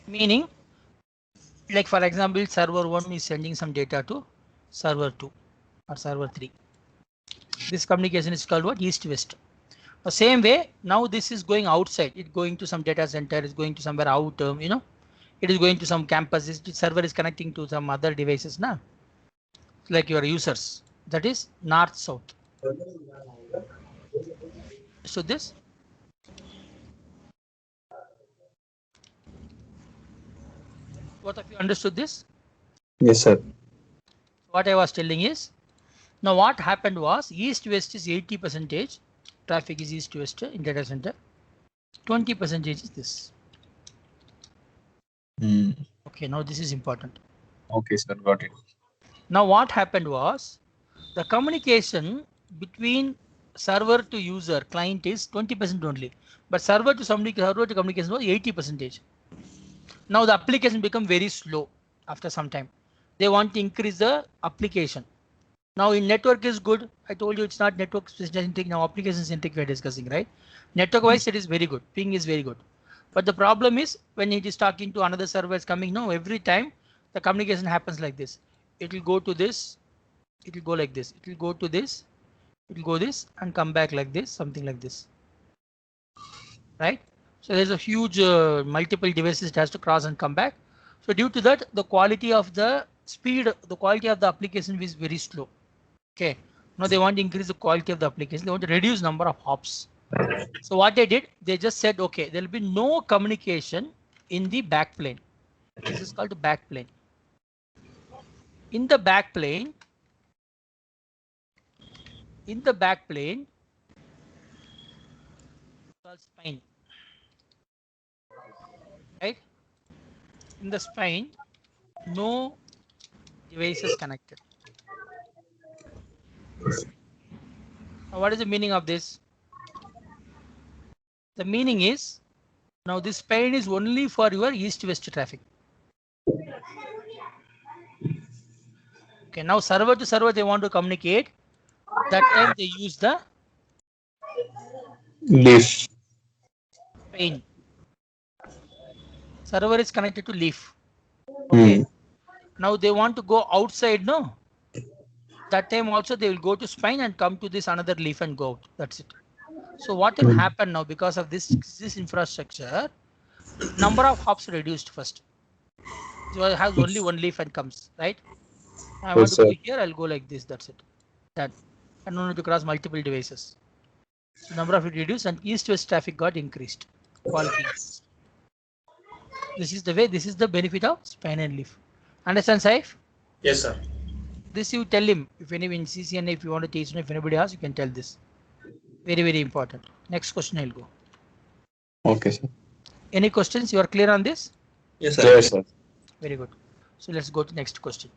Meaning, like for example, server 1 is sending some data to server 2 or server 3. This communication is called what? East-west. The same way, now this is going outside. It's going to some data center. It's going to somewhere out. It is going to some campus. This server is connecting to some other devices, na? Like your users. That is north-south. So this. Both of you understood this? Yes, sir. What I was telling is, now what happened was east-west is 80% traffic is east-west in data center. 20% is this. Okay, now this is important. Okay, sir, got it. Now what happened was the communication between server to user client is 20% only, but server to communication was 80%. Now the application become very slow after some time. They want to increase the application. Now in network is good. I told you it's not network centric, now application centric we're discussing, right? Network wise it is very good. Ping is very good. But the problem is when it is talking to another server is coming, no, every time the communication happens like this. It will go to this, it will go like this, it will go to this, it will go this and come back like this, something like this. Right? So there's a huge multiple devices it has to cross and come back. So due to that, the quality of the speed, the quality of the application is very slow. Okay. Now they want to increase the quality of the application. They want to reduce number of hops. So what they did, they just said, okay, there will be no communication in the backplane. This is called the backplane. In the backplane, called spine, right? In the spine, no devices connected. Now what is the meaning of this? The meaning is now this spine is only for your east-west traffic. Okay, now server to server they want to communicate. That time they use the Leaf. spine. Server is connected to leaf. Okay. Now they want to go outside, no? That time also they will go to spine and come to this another leaf and go out. That's it. So what will happen now because of this infrastructure? Number of hops reduced first. So it has only one leaf and comes, right? I want Yes, to go sir. here, I'll go like this, that's it. That I don't need to cross multiple devices. So number of it reduced and east-west traffic got increased. Quality increased. This is the way, this is the benefit of spine and leaf. Understand, Saif? Yes, sir. This you tell him if any in CCNA, if you want to teach him, if anybody asks, you can tell this. Very, very important. Next question I'll go. Okay, sir. Any questions? You are clear on this? Yes, sir. Yes, sir. Very good. So let's go to next question.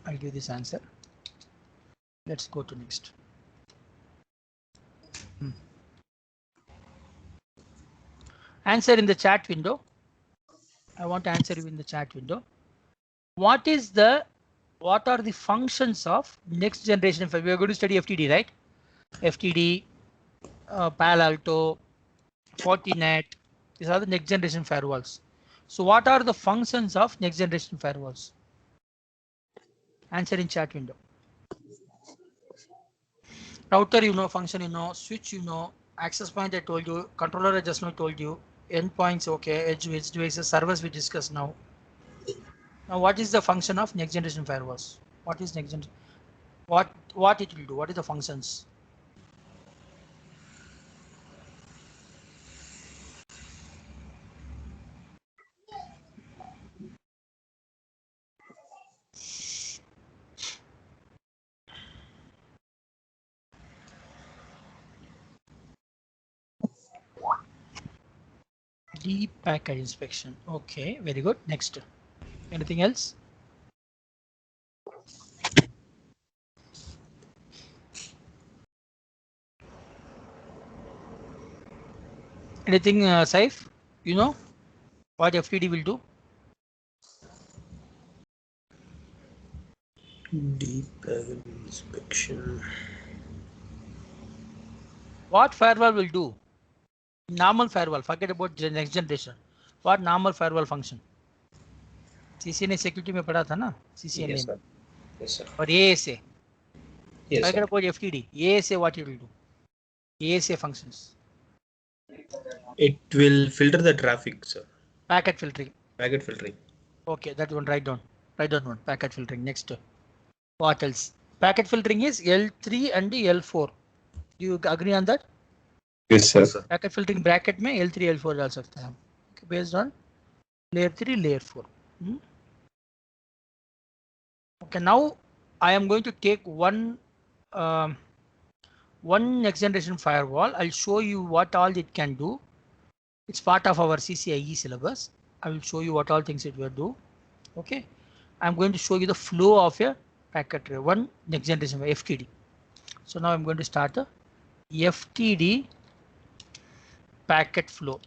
I'll give this answer. Let's go to next. Answer in the chat window. I want to answer you in the chat window. What are the functions of next generation? If we are going to study FTD, right? FTD, Palo Alto, Fortinet. These are the next generation firewalls. So what are the functions of next generation firewalls? Answer in chat window. Router, you know, function, you know, switch, you know, access point, I told you, controller, I just now told you, endpoints, okay, edge devices, servers, we discussed now. Now, what is the function of next generation firewalls? What is next gen? What it will do? What is the functions? Deep packet inspection. Okay, very good. Next. Anything else? Anything, Saif? You know what FTD will do? Deep packet inspection. What firewall will do? Normal firewall. Forget about the next generation. What normal firewall function? CCNA security में पढ़ा था ना, CCNA Yes, में, sir. Yes, sir. और ASA. Yes, Forget sir. about FTD. ASA, what it will do? ASA functions. It will filter the traffic, sir. Packet filtering. Packet filtering. Okay, that one write down. Write down one. Packet filtering. Next. What else? Packet filtering is L3 and L4. Do you agree on that? Yes, sir. Yes, sir. Packet filtering bracket में L3 L4 डाल सकते हैं हम. Okay, based on layer 3 layer 4. Okay, now I am going to take one next generation firewall. I'll show you what all it can do. It's part of our CCIE syllabus. I will show you what all things it will do. Okay, I'm going to show you the flow of a packet tray, one next generation FTD. So now I'm going to start the FTD packet flow.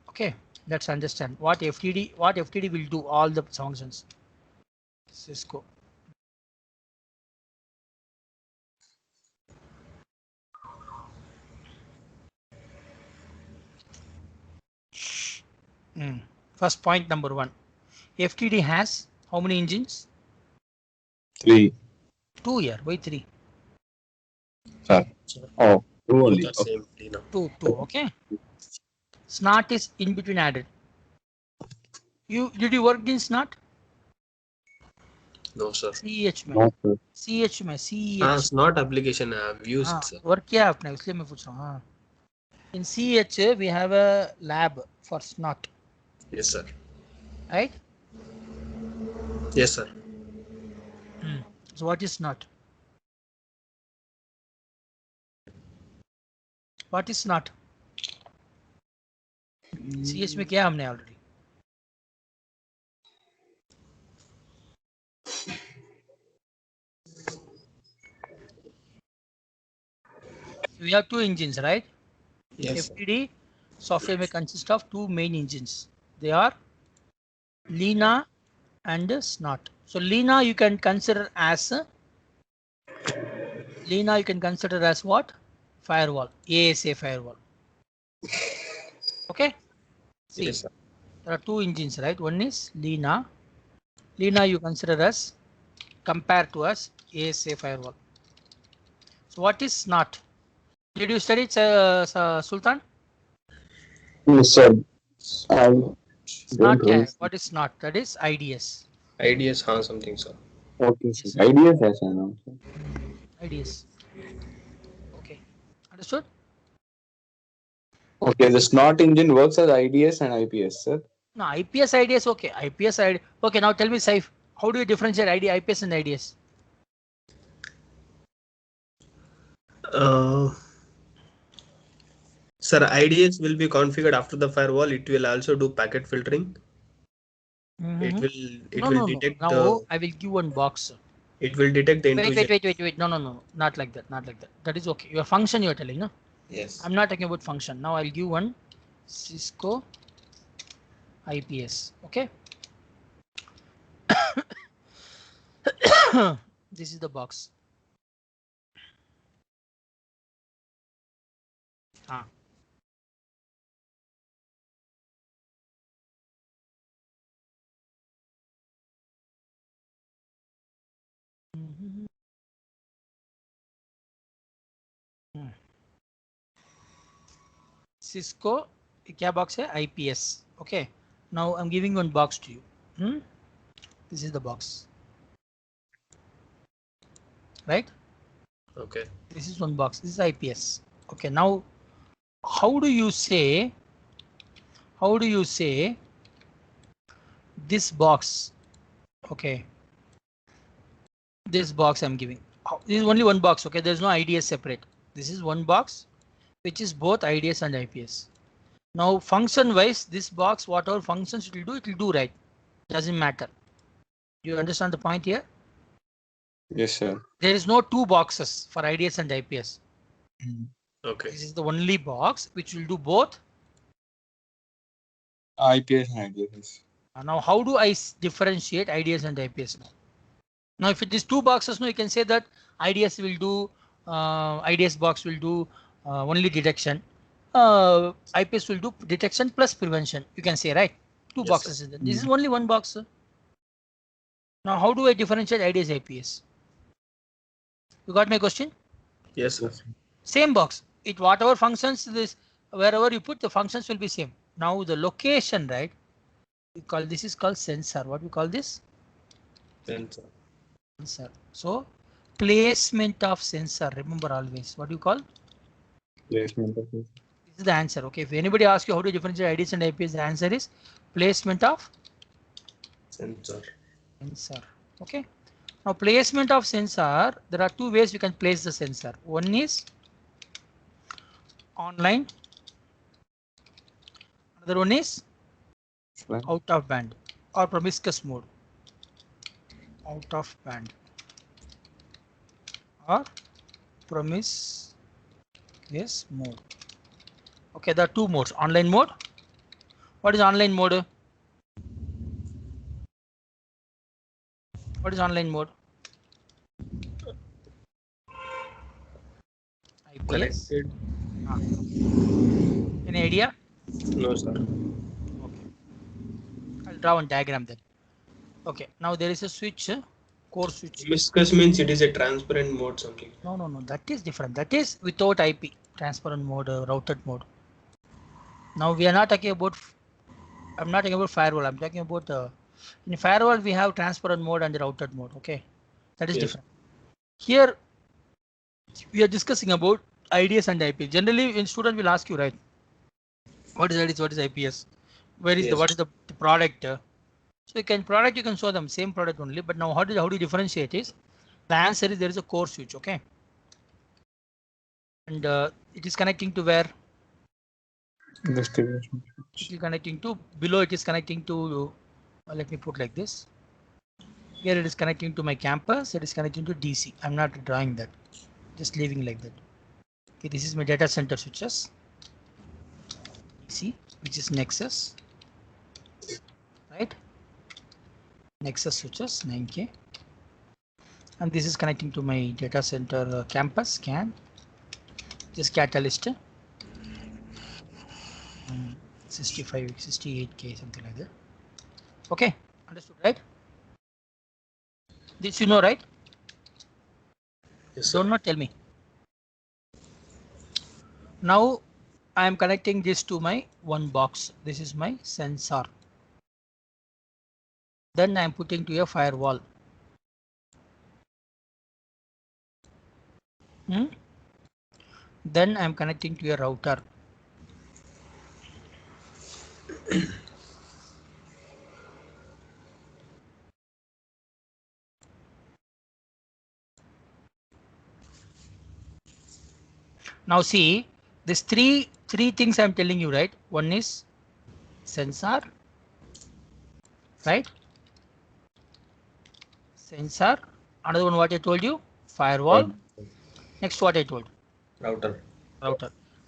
Okay, let's understand what FTD will do, all the functions. Cisco. First point number 1. FTD has how many engines? 3. 2 here. Why 3? Sir. Oh, 2 Do only. the Okay. same cleanup. 2. Okay. SNAT is in between added. Did you work in SNAT? No, sir. CH में. No, sir. CH में. CH. It's not application I have used, sir. Work किया आपने, इसलिए मैं पूछ रहा हूँ. In CH we have a lab for SNAT. Yes, sir. Right? Yes, sir. So what is SNAT? What is SNAT? CH में क्या हमने already? We have 2 engines, right? Yes, sir. FTD software may consist of 2 main engines. They are Lena and SNAT. So Lena you can consider as what? Firewall, ASA firewall. Okay. See, Yes, sir. there are 2 engines, right? One is Lena. Lena you consider as, compared to as ASA firewall. So what is SNAT? Did you study Sultan? Yes, sir. I SNAT don't क्या है? know. What is SNAT? That is IDS. IDS has something, sir. Okay, sir. Ideas has an answer. IDS. Okay. Understood? Okay, the SNOT engine works as IDS and IPS, sir. No, IPS IDS. Okay. IPS ID. Okay. Now tell me, Saif, how do you differentiate IPS and IDS? Sir, IDS will be configured after the firewall. It will also do packet filtering. It will detect Now the. I will give one box. It will detect the intrusion. Wait. No. Not like that. Not like that. That is okay. Your function you are telling, no? Yes. I'm not talking about function. Now I'll give one Cisco IPS. Okay. This is the box. Cisco क्या box है? IPS. Okay. Now I'm giving one box to you. This is the box. Right? Okay. This is one box. This is IPS. Okay. Now, how do you say this box? Okay. This box I'm giving. This is only one box. Okay. There's no IDS separate. This is one box, which is both IDS and IPS. Now, function wise, this box, whatever functions it will do, right? Doesn't matter. You understand the point here? Yes, sir. There is no 2 boxes for IDS and IPS. Okay. This is the only box which will do both. IPS and IDS. Now, how do I differentiate IDS and IPS now? Now, if it is 2 boxes, now you can say that IDS will do, IDS box will do only detection. IPS will do detection plus prevention. You can say, right? 2 Yes, boxes. sir. This is only one box. Sir. Now, how do I differentiate IDS IPS? You got my question? Yes, sir. Same box. It whatever functions this wherever you put the functions will be same. Now the location, right? We call this is called sensor. What we call this? Sensor. Sensor. So placement of sensor. Remember always. What do you call? Placement of it. This is the answer. Okay. If anybody asks you how to differentiate IDS and IPS, the answer is placement of Sensor. sensor. Okay. Now placement of sensor. There are two ways you can place the sensor. One is online. Another one is out of band or promiscuous mode. Out of band or promiscuous mode. Okay, there are two modes. Online mode. What is online mode? What is online mode? IPS. Connected. Any idea? No, sir. Okay. I'll draw one diagram then. Okay. Now there is a switch, core switch. Promiscuous means it is a transparent mode something. No. That is different. That is without IP. Transparent mode, routed mode. Now we are not talking about. I'm not talking about firewall. I'm talking about in firewall we have transparent mode and the routed mode. Okay, that is different. Here we are discussing about IDS and IP. Generally, in student will ask you, right? What is IDS? What is IPS? Where is the what is the product? So you can product you can show them same product only. But now how do you differentiate is? The answer is there is a core switch. Okay, and it is connecting to where? Distribution. It is connecting to below. It is connecting to. Let me put like this. Here it is connecting to my campus. It is connecting to DC. I'm not drawing that. Just leaving like that. Okay, this is my data center switches. DC, which is Nexus, right? Nexus switches 9K, and this is connecting to my data center campus CAN. This Catalyst. 65, 68K, something like that. Okay, understood, right? This you know, right? Yes, sir. Don't not tell me. Now I am connecting this to my one box. This is my sensor. Then I am putting to a firewall. Then I am connecting to a router. Now see, this three things I'm telling you, right? One is sensor, right? Sensor. Another one what I told you, firewall. Next what I told, Router.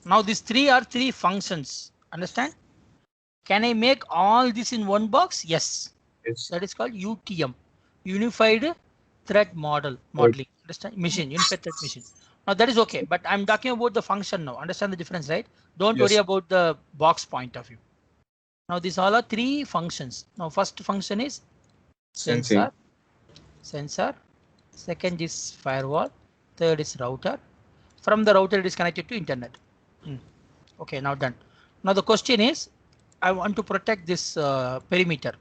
Now these three are three functions. Understand? Can I make all this in one box? Yes. That is called UTM, Unified Threat Modeling. Understand? Machine, Unified Threat Machine. Now that is okay, but I'm talking about the function now. Understand the difference, right? Don't worry about the box point of view. Now these all are three functions. Now first function is sensor. Second is firewall. Third is router. From the router it is connected to internet. Okay, now done. Now the question is, I want to protect this perimeter.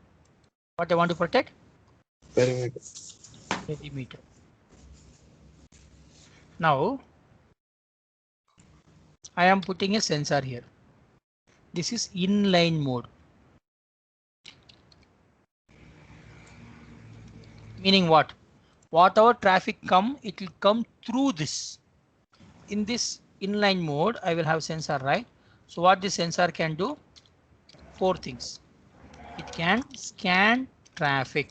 What I want to protect? Perimeter. Now I am putting a sensor here. This is inline mode. Meaning what? Whatever traffic come, it will come through this. In this inline mode, I will have sensor, right? So what this sensor can do? Four things. It can scan traffic,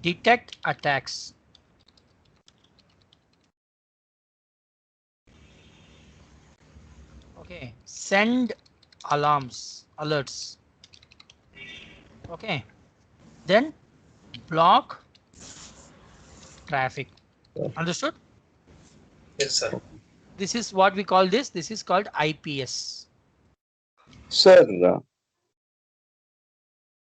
detect attacks, okay, send alerts, okay, then block traffic. Understood? Yes, sir. This is what we call this. This is called IPS. Sir.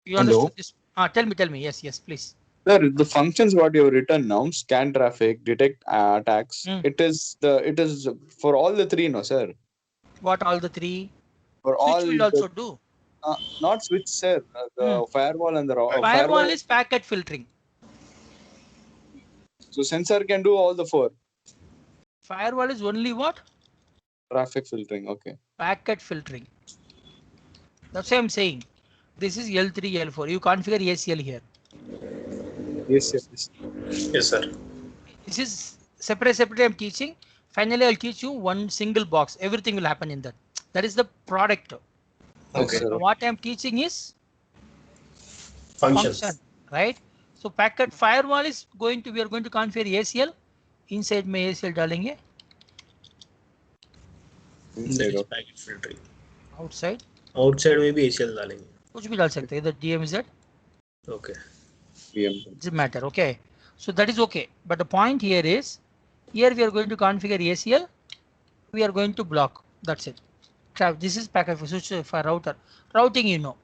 You understood this? Tell me. Yes, please. Sir, the functions what you have written now, scan traffic, detect attacks. Hmm. It is for all the three, no, sir. What all the three? For Switch all will also do. not switch, sir. The firewall and the Firewall is packet filtering. So sensor can do all the four. Firewall is only what? Traffic filtering. Okay. Packet filtering. That's what I'm saying. This is L3, L4. You configure ACL here. Yes. Yes, sir. This is separate I'm teaching. Finally, I'll teach you one single box. Everything will happen in that. That is the product. Okay. Sir. Now, what I'm teaching is Functions. function, right? So packet firewall is we are going to configure ACL. Inside my ACL डालेंगे. That is packet filtering. Outside. Outside में भी ACL डालेंगे. कुछ भी डाल सकते हैं. Either DMZ. Okay. Doesn't matter. Okay. So that is okay. But the point here is, here we are going to configure ACL. We are going to block. That's it. This is packet switch for router. Routing, you know.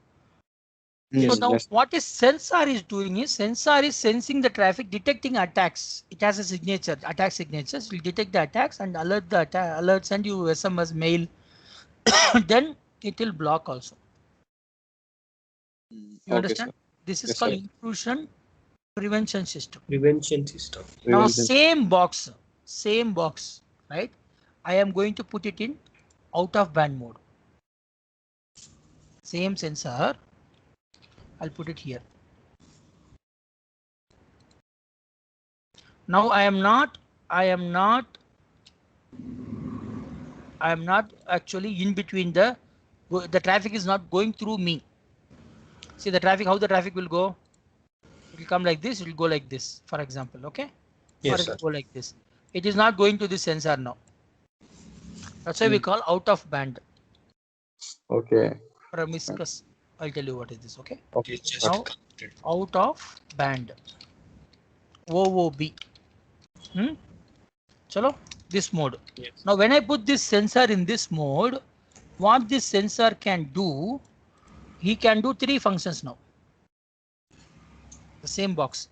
So now what is sensor is doing is sensor is sensing the traffic, detecting attacks. It has a signature, attack signatures. It will detect the attacks and alert the alert, send you SMS, mail. Then it will block also. You understand? Sir. This is called intrusion prevention system. Now same box, right? I am going to put it in out of band mode. Same sensor. I'll put it here. Now I am not actually in between the traffic is not going through me. See the traffic, how the traffic will go? It will come like this, it will go like this, for example, okay? Yes, or it will go like this. It is not going to this sensor now. That's why we call out of band. Okay. Promiscuous. I'll tell you what is this, okay? Okay. Just now out of band. OOB. Chalo, this mode. Yes. Now when I put this sensor in this mode, what this sensor can do, he can do 3 functions now. The same box.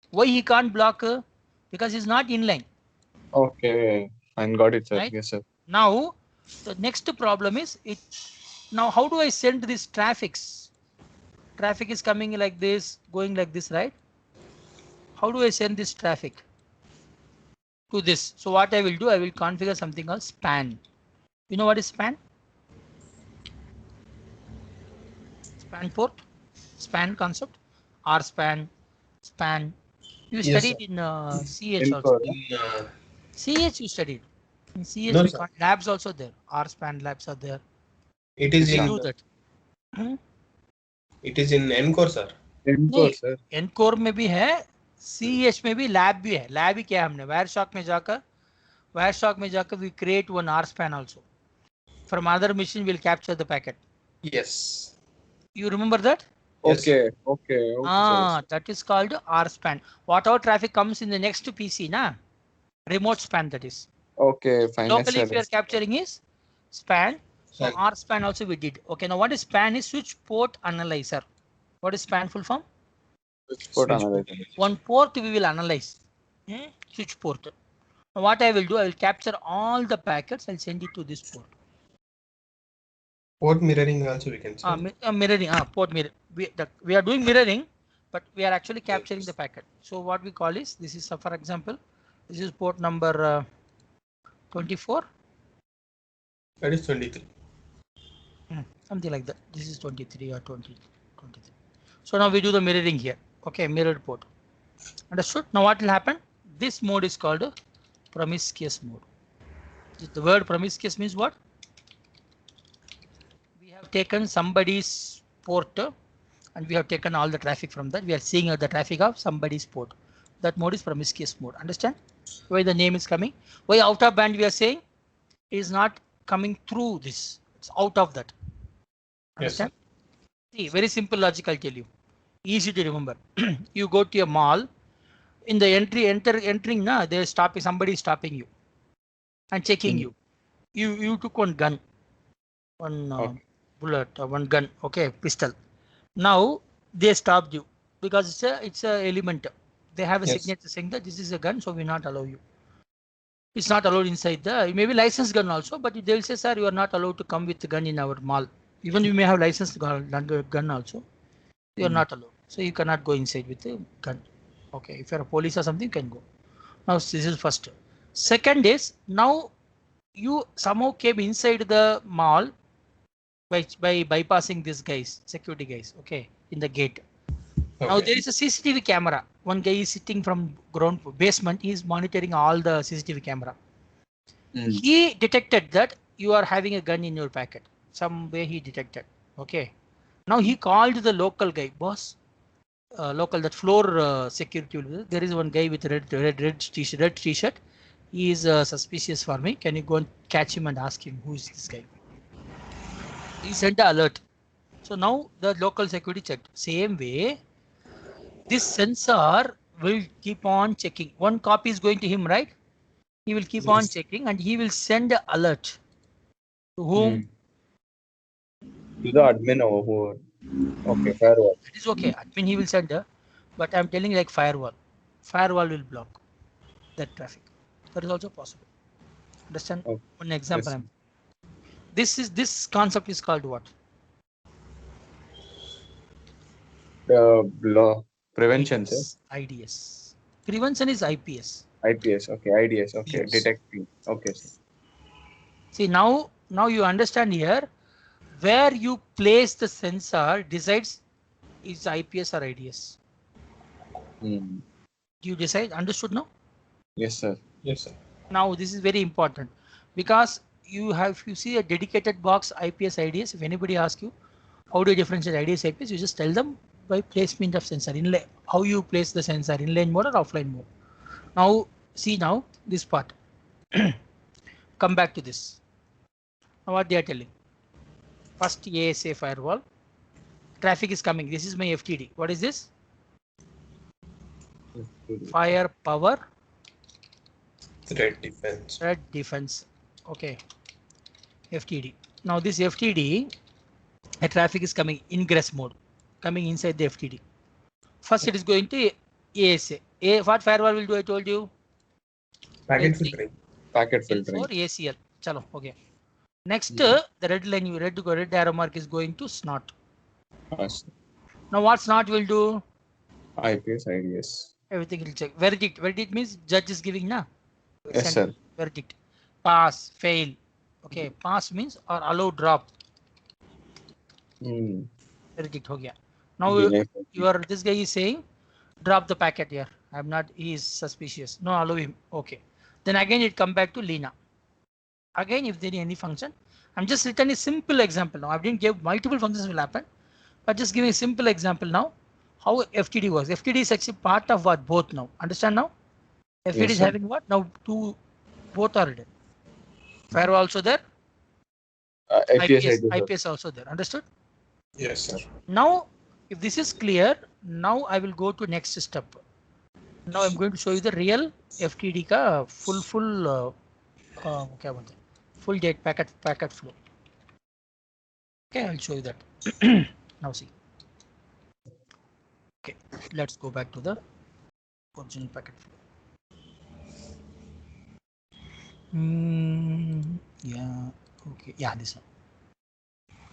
Why he can't block? Because he's not inline. Okay, I got it, sir. Right? Yes, sir. Now the next problem is it. Now how do I send this traffics? Traffic is coming like this, going like this, right? How do I send this traffic to this? So what I will do, I will configure something called span. You know what is span? Span port, span concept, RSpan, span. You studied in CH also. CH you studied. In CH no, labs also there. RSpan labs are there. It is in that. It is in Encore, sir. Encore, sir. Encore में भी है, CH में भी lab भी है. Lab ही क्या हमने Wireshark में जाकर we create one RSpan also. From other machine we'll capture the packet. Yes. You remember that? Okay. That is called RSpan. Whatever traffic comes in the next PC, na? Remote span that is. Okay, fine. Locally if you are capturing is span. So RSpan also we did. Okay, now what is span is switch port analyzer. What is span full form? Switch port analyzer. One port we will analyze. Switch port. Now what I will do, I will capture all the packets. I'll send it to this port. Port mirroring also we can see. Mirroring. Port mirror. We are doing mirroring, but we are actually capturing the packet. So what we call is, this is for example, this is port number 24. That is 23. Something like that. This is 23 or 23. So now we do the mirroring here. Okay, mirrored port. Understood? Now what will happen? This mode is called promiscuous mode. The word promiscuous means what? We have taken somebody's port and we have taken all the traffic from that. We are seeing the traffic of somebody's port. That mode is promiscuous mode. Understand? Why the name is coming? Why out of band we are saying? It is not coming through this. It's out of that. Understand? Yes. See, very simple logic I'll tell you. Easy to remember. You go to a mall. In the entering now, they're stopping. Somebody is stopping you and checking you. You took one gun, one bullet, one gun. Okay, pistol. Now they stopped you because it's a element. They have a Yes. signature saying that this is a gun, so we not allow you. It's not allowed inside the maybe licensed gun also, but they will say, sir, you are not allowed to come with the gun in our mall. Even you may have licensed gun also, you are not allowed. So you cannot go inside with the gun. Okay, if you're a police or something, you can go. Now this is first. Second is now you somehow came inside the mall by bypassing these guys, security guys. Okay, in the gate. Now Okay. there is a CCTV camera. One guy is sitting from ground basement. He is monitoring all the CCTV camera. Mm. He detected that you are having a gun in your packet. Some way he detected. Okay. Now he called the local guy, boss. Local that floor security. There is one guy with red t-shirt. He is suspicious for me. Can you go and catch him and ask him who is this guy? He sent the alert. So now the local security checked. Same way, this sensor will keep on checking. One copy is going to him, right? He will keep on checking and he will send the alert to whom? To the admin over. Okay, firewall. It is okay. Admin he will send, but I'm telling you like firewall. Firewall will block that traffic. That is also possible. Understand? Okay. One example. Yes. This concept is called what? Law prevention, sir. IDS. Prevention is IPS. IPS. Okay. IDS. Okay. Yes. Detecting. Okay, sir. See now you understand here where you place the sensor decides is IPS or IDS. Mm. Do you decide? Understood now? Yes, sir. Yes, sir. Now this is very important because if you see a dedicated box IPS IDS, if anybody asks you how do you differentiate IDS IPS, you just tell them by placement of sensor inlay. How you place the sensor, inline mode or offline mode. Now see now this part. Come back to this. Now what they are telling. First ASA firewall. Traffic is coming. This is my FTD. What is this? Fire power. Threat defense. Threat defense. Okay. FTD. Now this FTD, a traffic is coming ingress mode, coming inside the FTD. First it is going to ASA. What firewall will do? I told you. Packet filtering. Packet filtering. For ACL. Chalo. Okay. Next, the red arrow mark is going to SNOT. Yes. Now what SNOT will do? IPS, IDS. Everything will check. Verdict. Verdict means judge is giving na. Yes, sir. Verdict. Pass, fail. Okay. Pass means or allow drop. Verdict ho gaya. Now this guy is saying drop the packet here. He is suspicious. No, allow him. Okay. Then again it come back to Lena. Again, if there is any function, I'm just written a simple example now. I didn't give multiple functions will happen, but just giving a simple example now. How FTD works. FTD is actually part of what both now. Understand now? FTD is having what now? Both are written. Firewall also there. IPS also there. Understood? Yes, sir. Now, if this is clear, now I will go to next step. Now I'm going to show you the real FTD ka full full date packet flow. Okay, I'll show you that. Now see. Okay, let's go back to the original packet flow. Yeah, okay, yeah, this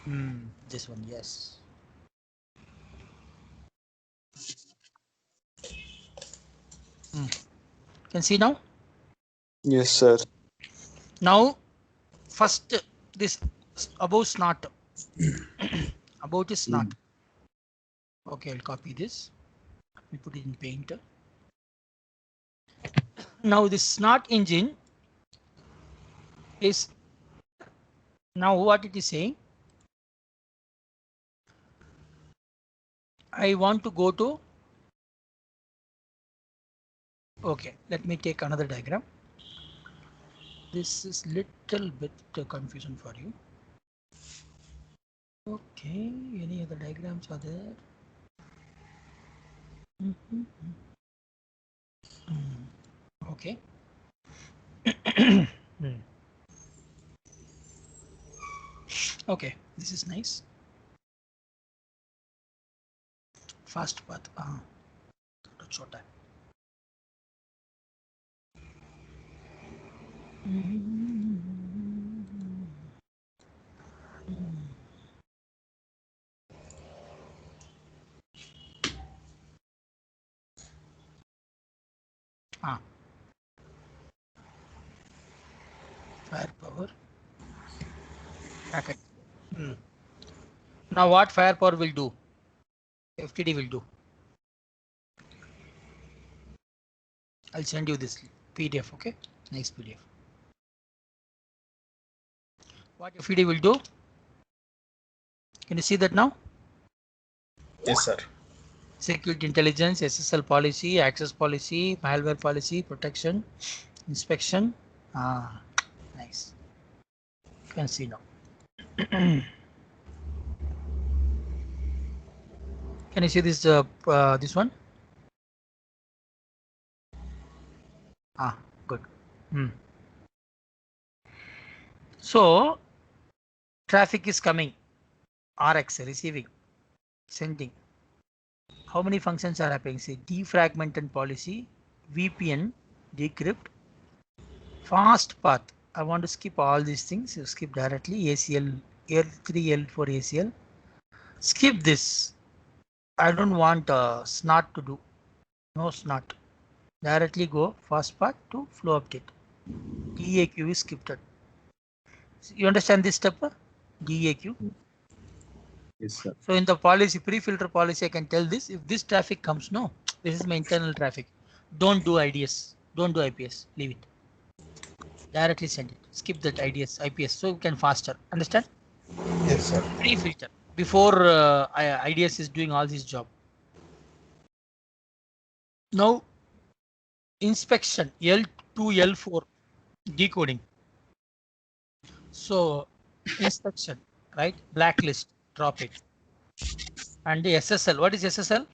one. This one, yes. Can see now? Yes, sir. Now, first this above SNOT. About is SNOT. Okay, I'll copy this. We put it in Paint. Now this SNOT engine is now what it is saying. I want to go to. Okay, let me take another diagram. This is little bit confusion for you. Okay, any other diagrams are there? Okay. Okay, this is nice. fast path. छोटा है. Firepower packet. Now what firepower will do? FTD will do. I'll send you this PDF, okay? Nice PDF. What FTD will do? Can you see that now? Yes, sir. Security intelligence, SSL policy, access policy, malware policy, protection, inspection. Nice. You can see now. Can you see this this one? Good. So traffic is coming, RX receiving, sending. How many functions are happening? Say defragment and policy, VPN, decrypt, fast path. I want to skip all these things. You skip directly ACL, L3, L4 ACL. Skip this. I don't want snot to do. No snot. Directly go fast path to flow update. DAQ is skipped. You understand this step? DAQ. Yes, sir. So in the policy, pre-filter policy, I can tell this. If this traffic comes, no, this is my internal traffic. Don't do IDS. Don't do IPS. Leave it. Directly send it. Skip that IDS, IPS. So you can faster. Understand? Yes, sir. Pre-filter before IDS is doing all this job. Now inspection L2, L4 decoding. So inspection, right? Blacklist, drop it. And the SSL. What is SSL?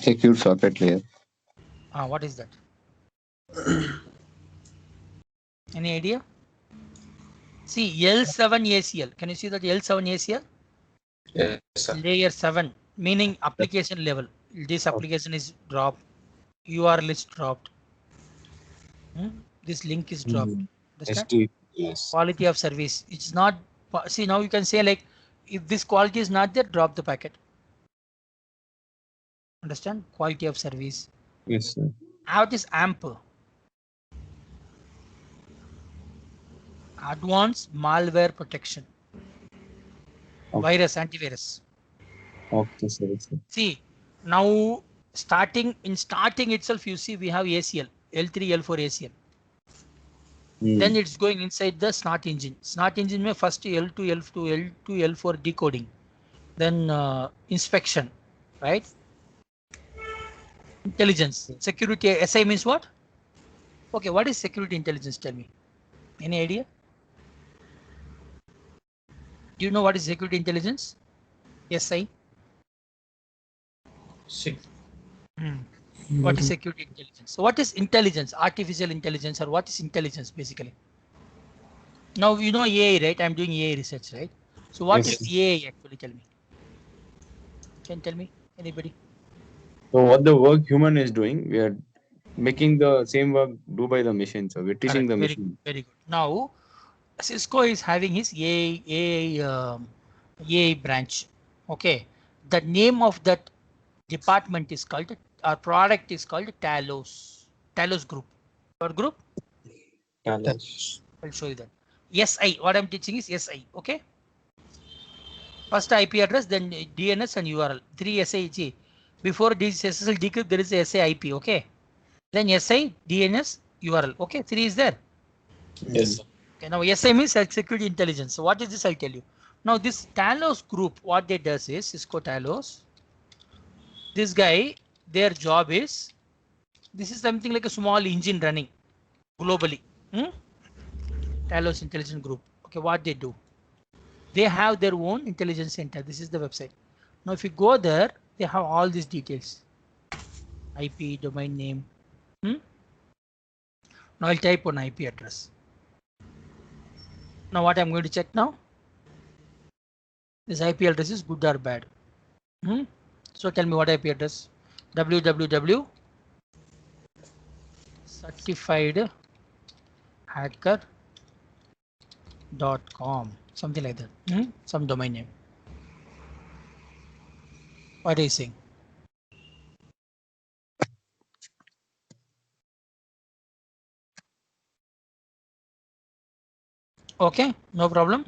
Secure socket layer. What is that? Any idea? See L7 ACL. Can you see that L7 ACL? Yes, sir. Layer 7, meaning application level. This application is dropped. URL is dropped. This link is dropped. Understand? SD. Yes. Quality of service. It's not. See, now you can say like, if this quality is not there, drop the packet. Understand? Quality of service. Yes, sir. How it is AMP. Advanced malware protection. Okay. Virus, antivirus. Okay, sir. See, now starting itself, you see we have ACL, L3, L4 ACL. Then it's going inside the snot engine. Snot engine may first L2, L2, L2, L4 decoding. Then inspection, right? Intelligence, security, SI means what? Okay, what is security intelligence? Tell me. Any idea? Do you know what is security intelligence? SI. What is security intelligence? So what is intelligence? Artificial intelligence, or what is intelligence basically? Now you know AI, right? I'm doing AI research, right? So what is AI actually? Tell me. Can tell me anybody? So what the work human is doing, we are making the same work do by the machine. So we're teaching the machine. Very good. Now Cisco is having his AI branch. Okay. The name of that department is called, our product is called Talos. Talos Group. What group? Talos. I'll show you that. SI. What I'm teaching is SI. Okay. First IP address, then DNS and URL. 3 SIG. Before this SSL decrypt, there is a SI IP. Okay. Then SI, DNS, URL. Okay. 3 is there. Yes. Okay. Now SI means security intelligence. So what is this? I'll tell you. Now this Talos Group, what they does is Cisco Talos. This guy, their job is, this is something like a small engine running globally. Talos Intelligence Group. Okay, what they do? They have their own intelligence center. This is the website. Now, if you go there, they have all these details. IP, domain name. Now I'll type on IP address. Now what I'm going to check now? This IP address is good or bad. So tell me what IP address? www certifiedhacker.com, something like that. Some domain name. What are you saying? Okay, no problem.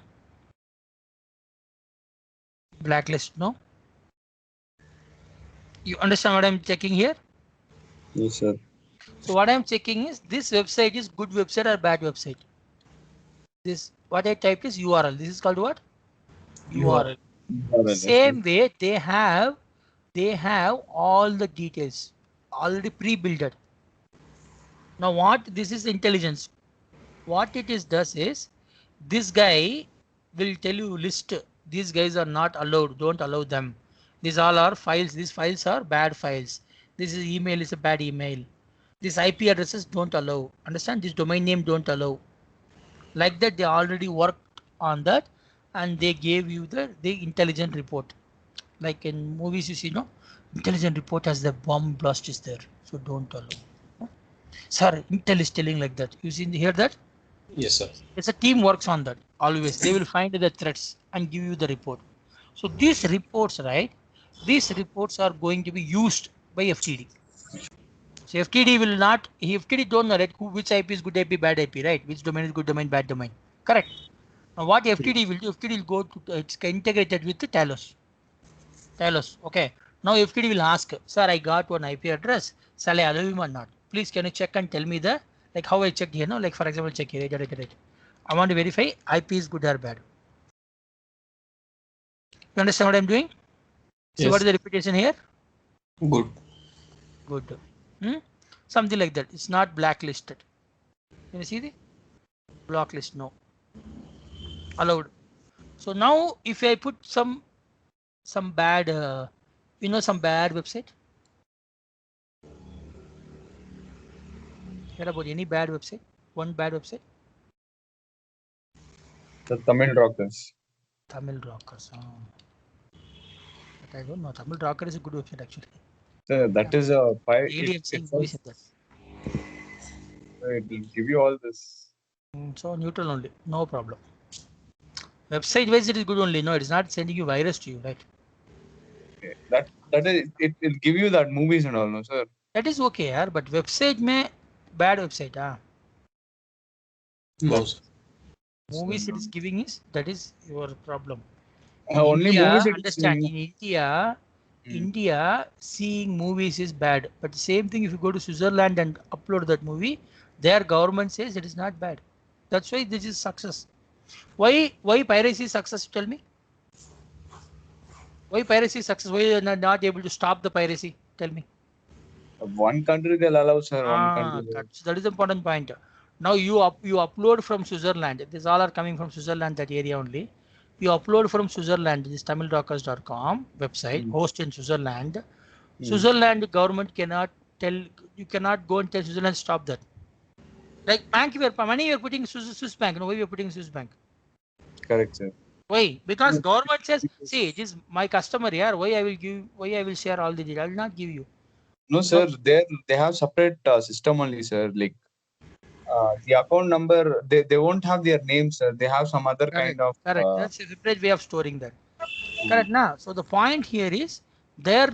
Blacklist, no. You understand what I'm checking here? Yes, sir. So what I'm checking is this website is good website or bad website. This what I typed is URL. This is called what? URL. Same way they have all the details already pre-built. Now what this is intelligence. What it is does is this guy will tell you list these guys are not allowed, don't allow them. These all are files, these files are bad files. This is email is a bad email. These IP addresses don't allow. Understand? This domain name don't allow. Like that they already worked on that and they gave you the intelligent report. Like in movies you see, no? Intelligent report as the bomb blast is there. So don't allow. Sir, Intel is telling like that. You see, hear that? Yes, sir. It's a team works on that always. They will find the threats and give you the report. So these reports, right? These reports are going to be used by FTD. So FTD will not, FTD don't know, right? Which IP is good IP, bad IP, right? Which domain is good domain, bad domain. Correct. Now what FTD will do, FTD will go to, it's integrated with the Talos. Talos, okay. Now FTD will ask, sir, I got one IP address. Shall I allow him or not? Please can you check and tell me the, like how I checked here, no? Like for example, check here, right. I want to verify IP is good or bad. You understand what I'm doing? See, Yes. what is the reputation here? Good. Good. Something like that. It's not blacklisted. Can you see the blacklist? No. Allowed. So now if I put some bad, some bad website. Hear about any bad website? One bad website? The Tamil Rockers. Tamil Rockers. But I don't know. Tamil Rocker is a good website actually. So that is a file. Really, I'm seeing movies in that. It will give you all this. So neutral only. No problem. Website wise it is good only. No, it is not sending you virus to you, right? That is it will give you that movies and all, no, sir. That is okay, yaar, but website mein bad website, No, sir. movies it is giving is that is your problem. Only India, movies. understand in India, seeing movies is bad. But the same thing if you go to Switzerland and upload that movie, their government says it is not bad. That's why this is success. Why piracy is success? Tell me. Why piracy is success? Why you are not able to stop the piracy? Tell me. One country they'll allow, sir. One country. That is the important point. Now you upload from Switzerland. These all are coming from Switzerland, that area only. You upload from Switzerland, this tamilrockers.com website, host in Switzerland. Switzerland government cannot tell, you cannot go and tell Switzerland stop that. Like bank, money you are putting Swiss bank. No, why you are putting Swiss bank? Correct, sir. Why? Because government says, see, this is my customer here. Why I will share all the data? I will not give you. No, sir. They have separate system only, sir. Like the account number, they won't have their name, sir. They have some other kind of. Correct. That's a separate way of storing that. Correct. Now, so the point here is their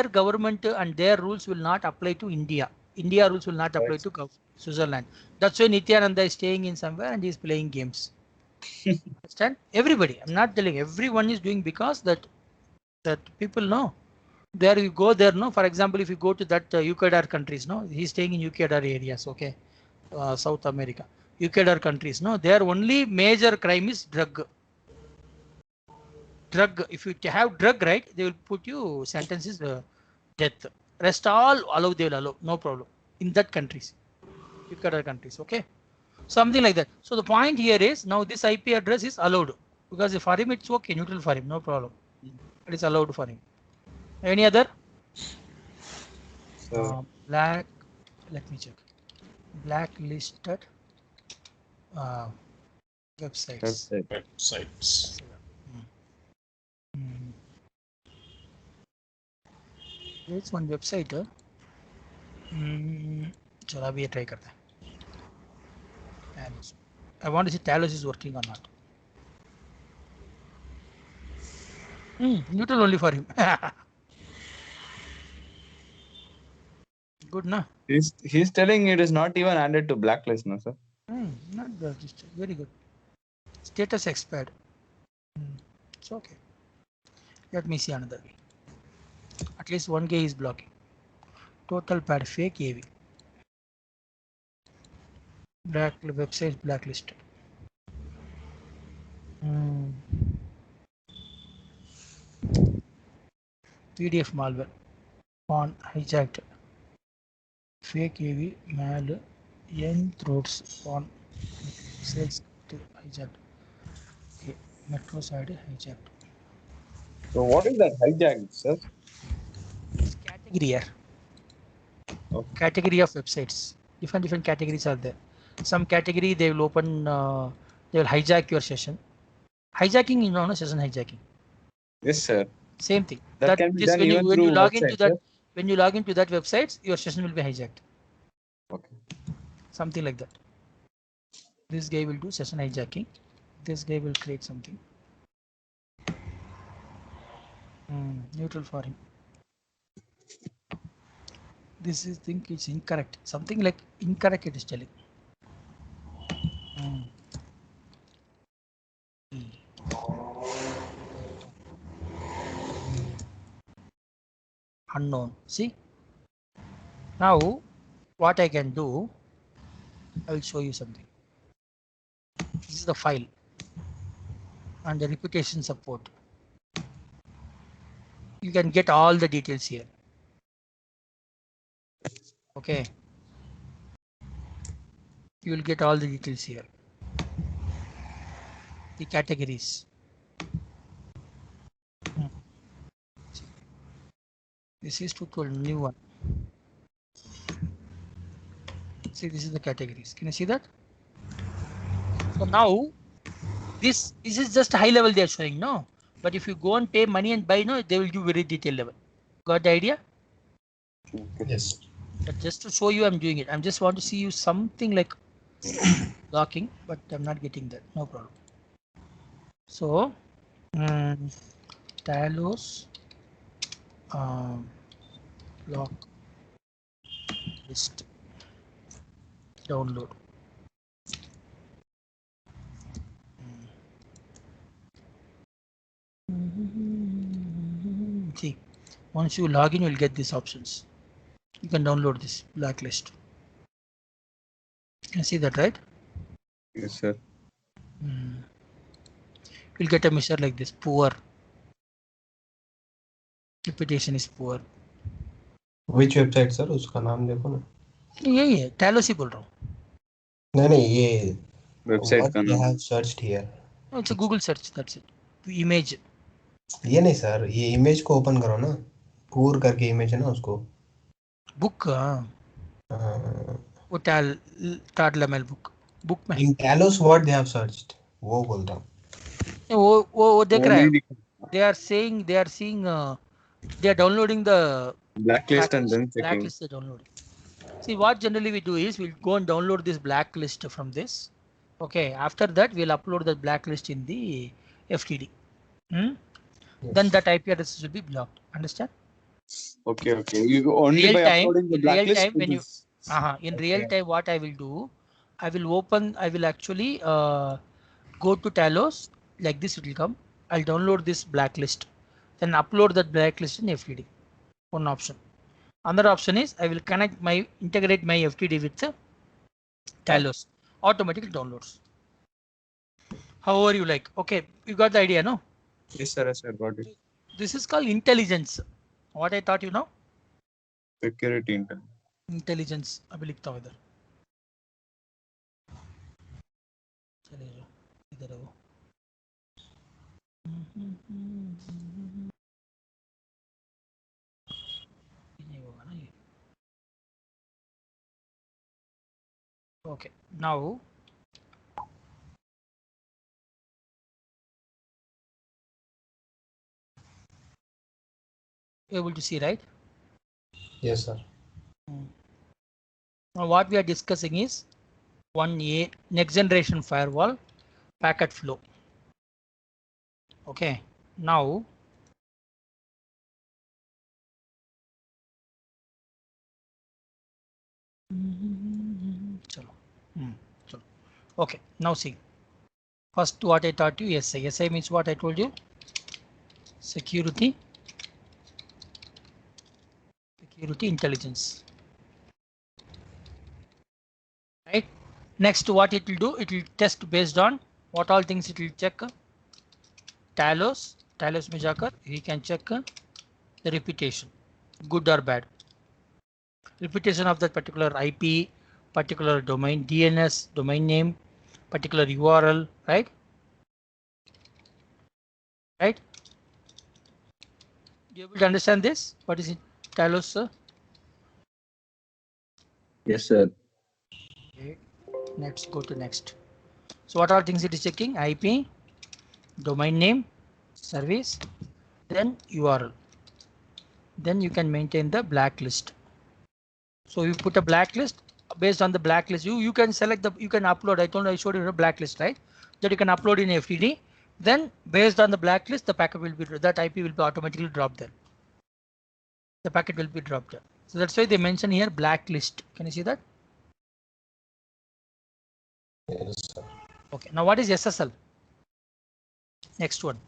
government and their rules will not apply to India. India rules will not apply to Switzerland. That's why Nityananda is staying in somewhere and he is playing games. Understand? Everybody. I'm not telling everyone is doing because that people know. There you go there, no. For example, if you go to that Ecuador countries, no, he's staying in Ecuador areas, okay, South America, Ecuador countries, no, their only major crime is drug. If you have drug, right, they will put you sentences death. Rest all allow, they will allow, no problem. In that countries, Ecuador countries, okay, something like that. So the point here is now this IP address is allowed because for him it's okay, neutral for him, no problem. It is allowed for him. Any other? Let me check. Blacklisted websites. Websites. There's one website. चलो अभी ये try करते हैं. Talos. I want to see Talos is working or not. Neutral only for him. Good, na? He's telling it is not even added to blacklist, no sir. Not blacklisted. Very good. Status expired. It's okay. Let me see another way. At least one guy is blocking. Total pad fake AV. Black website blacklisted. PDF malware. On hijacked. Fake AV mal N throats on sales hijacked. Okay. Metro side hijacked. So what is that hijack, sir? It's category here. Okay. Category of websites. Different categories are there. Some category they will open, they will hijack your session. Hijacking is known as session hijacking. Yes, sir. Same thing. That can be this done when even you through log website, into that sir? when you log into that website, your session will be hijacked. Okay. Something like that. This guy will do session hijacking. This guy will create something. Neutral for him. This is think it's incorrect. Something like incorrect it is telling. Unknown. See? Now what I can do, I will show you something. This is the file and the reputation support. You can get all the details here. Okay. You will get all the details here. The categories. This is tutorial new one. See, this is the categories. Can you see that? So now this is just high level they are showing, no? But if you go and pay money and buy, no, they will do very detailed level. Got the idea? Yes. But just to show you, I'm doing it. I'm just want to see you something like blocking, but I'm not getting that. No problem. So, Talos block list download. See, once you log in, you'll get these options. You can download this blacklist. You can see that, right? Yes, sir. You'll get a measure like this: poor. Reputation is poor. Which website sir? उसका नाम देखो ना. यही है, Talos ही बोल रहा हूँ. नहीं ये Website what का they नाम. have searched here. No, it's a Google search. That's it. Image. ये नहीं सर, ये इमेज को ओपन करो ना. पूर करके इमेज है ना उसको. Book. वो TALML book. Book में. In Talos what they have searched. वो बोल रहा हूँ. वो देख रहा है. Only They are seeing. They are downloading the blacklist and then checking. blacklist they're downloading. See, what generally we do is we'll go and download this blacklist from this. Okay, after that we'll upload the blacklist in the FTD. Yes. Then that IP address will be blocked. Understand? Okay, okay. You only Real by time, uploading the in real blacklist. time, when you in real Okay. time, what I will do, I will actually go to Talos like this. It will come. I'll download this blacklist, then upload that blacklist in FTD. One option. Another option is I will integrate my FTD with Talos. Automatic downloads. However you like. Okay, you got the idea, no? Yes, sir. Yes, sir. Got it. This is called intelligence. What I thought, you know? Security intel. Intelligence. अभी लिखता हूँ इधर. चले जाओ इधर आओ. ये होगा ना ये. Okay. Now you're able to see, right? Yes, sir. Now what we are discussing is 1A next generation firewall packet flow. Okay, now okay, now see, first what I taught you, SI. SI means what I told you, security intelligence, right? Next what it will do, it will test based on what all things it will check. Talos में जाकर he can check the reputation, good or bad, reputation of that particular IP, particular domain, DNS, domain name, particular URL, right? Right? Do you able to understand this? What is it, Talos, sir? Yes, sir. Okay. Let's go to next. So what are things it is checking? IP, domain name, service, then URL. Then you can maintain the blacklist. So you put a blacklist. Based on the blacklist, you can select you can upload. I showed you a blacklist, right? That you can upload in FTD. Then based on the blacklist, the packet will be, that IP will be automatically dropped there. The packet will be dropped there. So that's why they mention here blacklist. Can you see that? Yes, sir. Okay. Now what is SSL? Next one.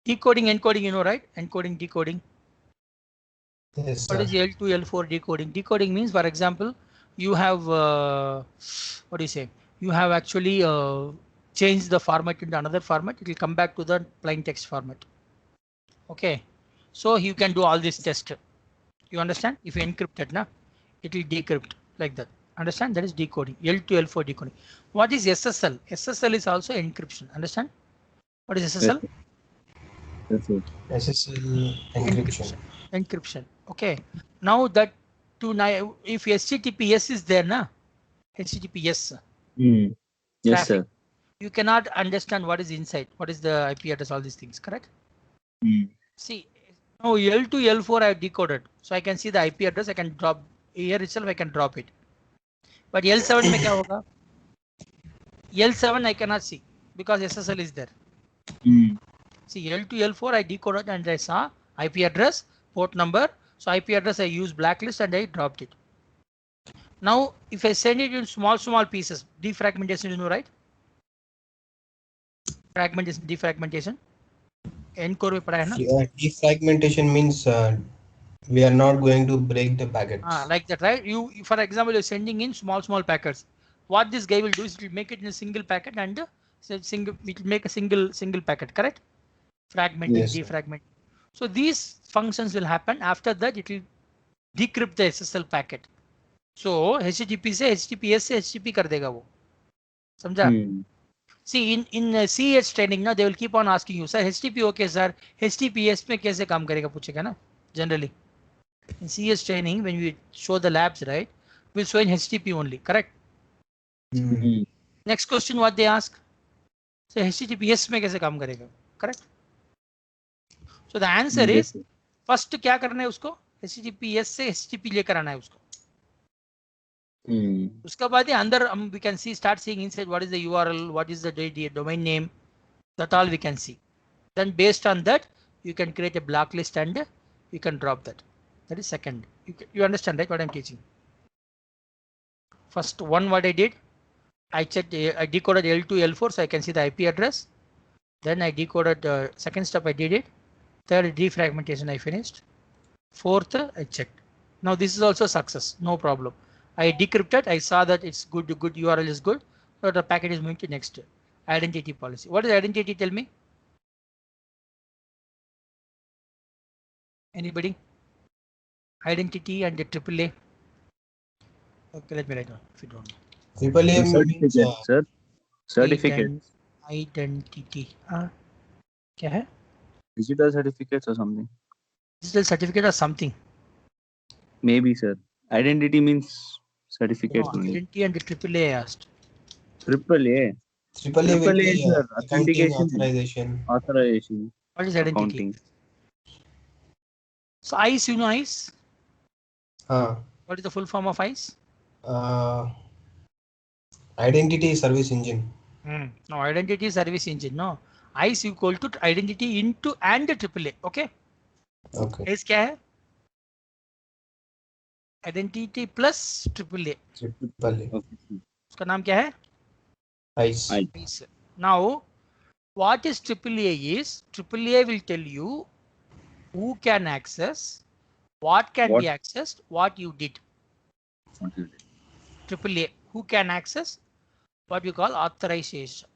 Decoding, encoding, you know, right? Encoding, decoding. Yes, What sir. is L2, L4 decoding? Decoding means, for example, you have what do you say? You have actually changed the format into another format. It will come back to the plain text format. Okay, so you can do all this test. You understand? If you encrypt it, it will decrypt like that. Understand? That is decoding. L2, L4 decoding. What is SSL? SSL is also encryption. Understand? What is SSL? SSL encryption. Encryption. Okay. Now that if HTTPS is there, HTTPS Yes, traffic, sir. you cannot understand what is inside, what is the IP address, all these things, correct? See, now L2, L4 I have decoded, so I can see the IP address. I can drop here itself. I can drop it. But L7 में क्या होगा? L7 I cannot see because SSL is there. See, L2, L4 I decoded and I saw IP address, port number. So IP address I use blacklist and I dropped it. Now, if I send it in small pieces, defragmentation, you know, right? Fragmentation, defragmentation. Encore में पढ़ा है ना? Defragmentation means we are not going to break the packets. Like that, right? You, for example, you're sending in small packets. What this guy will do is it will make it in a single packet and it will make a single packet, correct? Fragmenting, Yes, sir. defragment. So these functions will happen. After that, it will decrypt the SSL packet. So HTTP से HTTPS से HTTP कर देगा वो. समझा? See, in CH training now they will keep on asking you, sir, HTTP okay, sir, HTTPS में कैसे काम करेगा पूछेगा ना? Generally, in CH training when we show the labs, right, we'll show in HTTP only, correct? Next question what they ask, so HTTPS में कैसे काम करेगा, correct? So the answer is first क्या करना है उसको, HTTPS से HTTP लेकर आना है उसको. उसके बाद अंदर we can start seeing inside what is the URL, what is the domain name, that all we can see. Then based on that you can create a blacklist and you can drop that. That is second. You understand, right, what I'm teaching? First one what I did, I checked, I decoded L2, L4 so I can see the IP address. Then I decoded second step I did it. Third defragmentation I finished. Fourth I checked. Now this is also success, no problem. I decrypted, I saw that it's good URL is good, so the packet is moving to next identity policy. What is identity? Tell me. Anybody? Identity and the AAA. Okay, let me write down if you don't know. AAA means sir. Certificate. Identity. क्या है? Digital certificates or something. Digital certificate or something. Maybe, sir. Identity means certificates. No, identity and the AAA I asked. AAA. AAA will be sir. accounting Authentication. What is identity? Accounting. So ICE, you know ICE? What is the full form of ICE? Identity Service Engine. No, identity service engine. No, ICE equal to identity into and AAA. Okay. Okay. ICE क्या है? Identity plus AAA. Triple A. उसका नाम क्या है? ICE. ICE. Now, what is AAA is AAA will tell you who can access, what can be accessed, what you did. AAA, who can access, what we call authorization,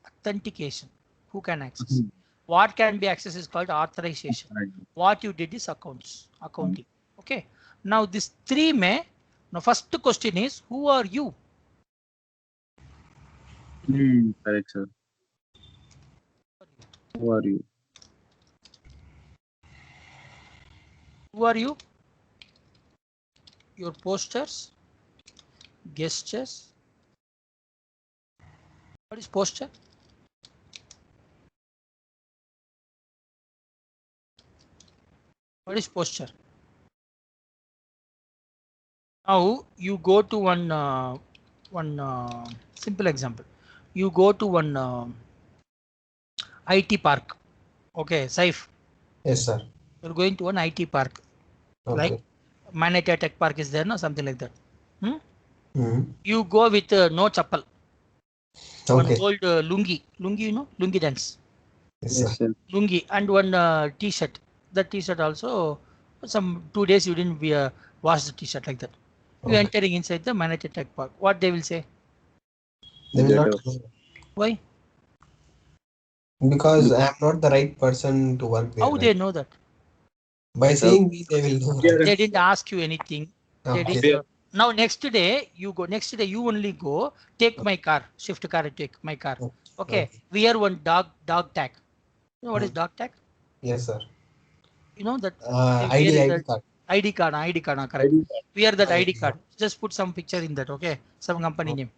authentication, who can access. What can be accessed is called authorization. What you did is accounting. Okay. Now this three may, now first question is, who are you? Correct, sir. Who are you? Who are you? Your postures, gestures. What is posture? What is posture? Now you go to one simple example. You go to one IT park. Okay, Saif. Yes, sir. You're going to an IT park. Okay. Like Manhattan Tech Park is there, no, something like that. Mm-hmm. You go with no chappal. One Okay. old lungi, you know, lungi dance. Yes, sir. Lungi and one t-shirt. That t-shirt also, some 2 days you didn't wash the t-shirt like that. You Okay. entering inside the Manhattan Tech Park. What they will say? They will not. Why? Because I am not the right person to work there. How right? they know that? By seeing me, they will know. Right? They didn't ask you anything. They Okay. did. Now next day you go. Next day you only go. Take my car. Shift car and take my car. Okay. Wear one dog tag. You know what is dog tag? Yes, sir. You know that ID card. ID card, correct. Wear that ID card. Just put some picture in that, okay? Some company name.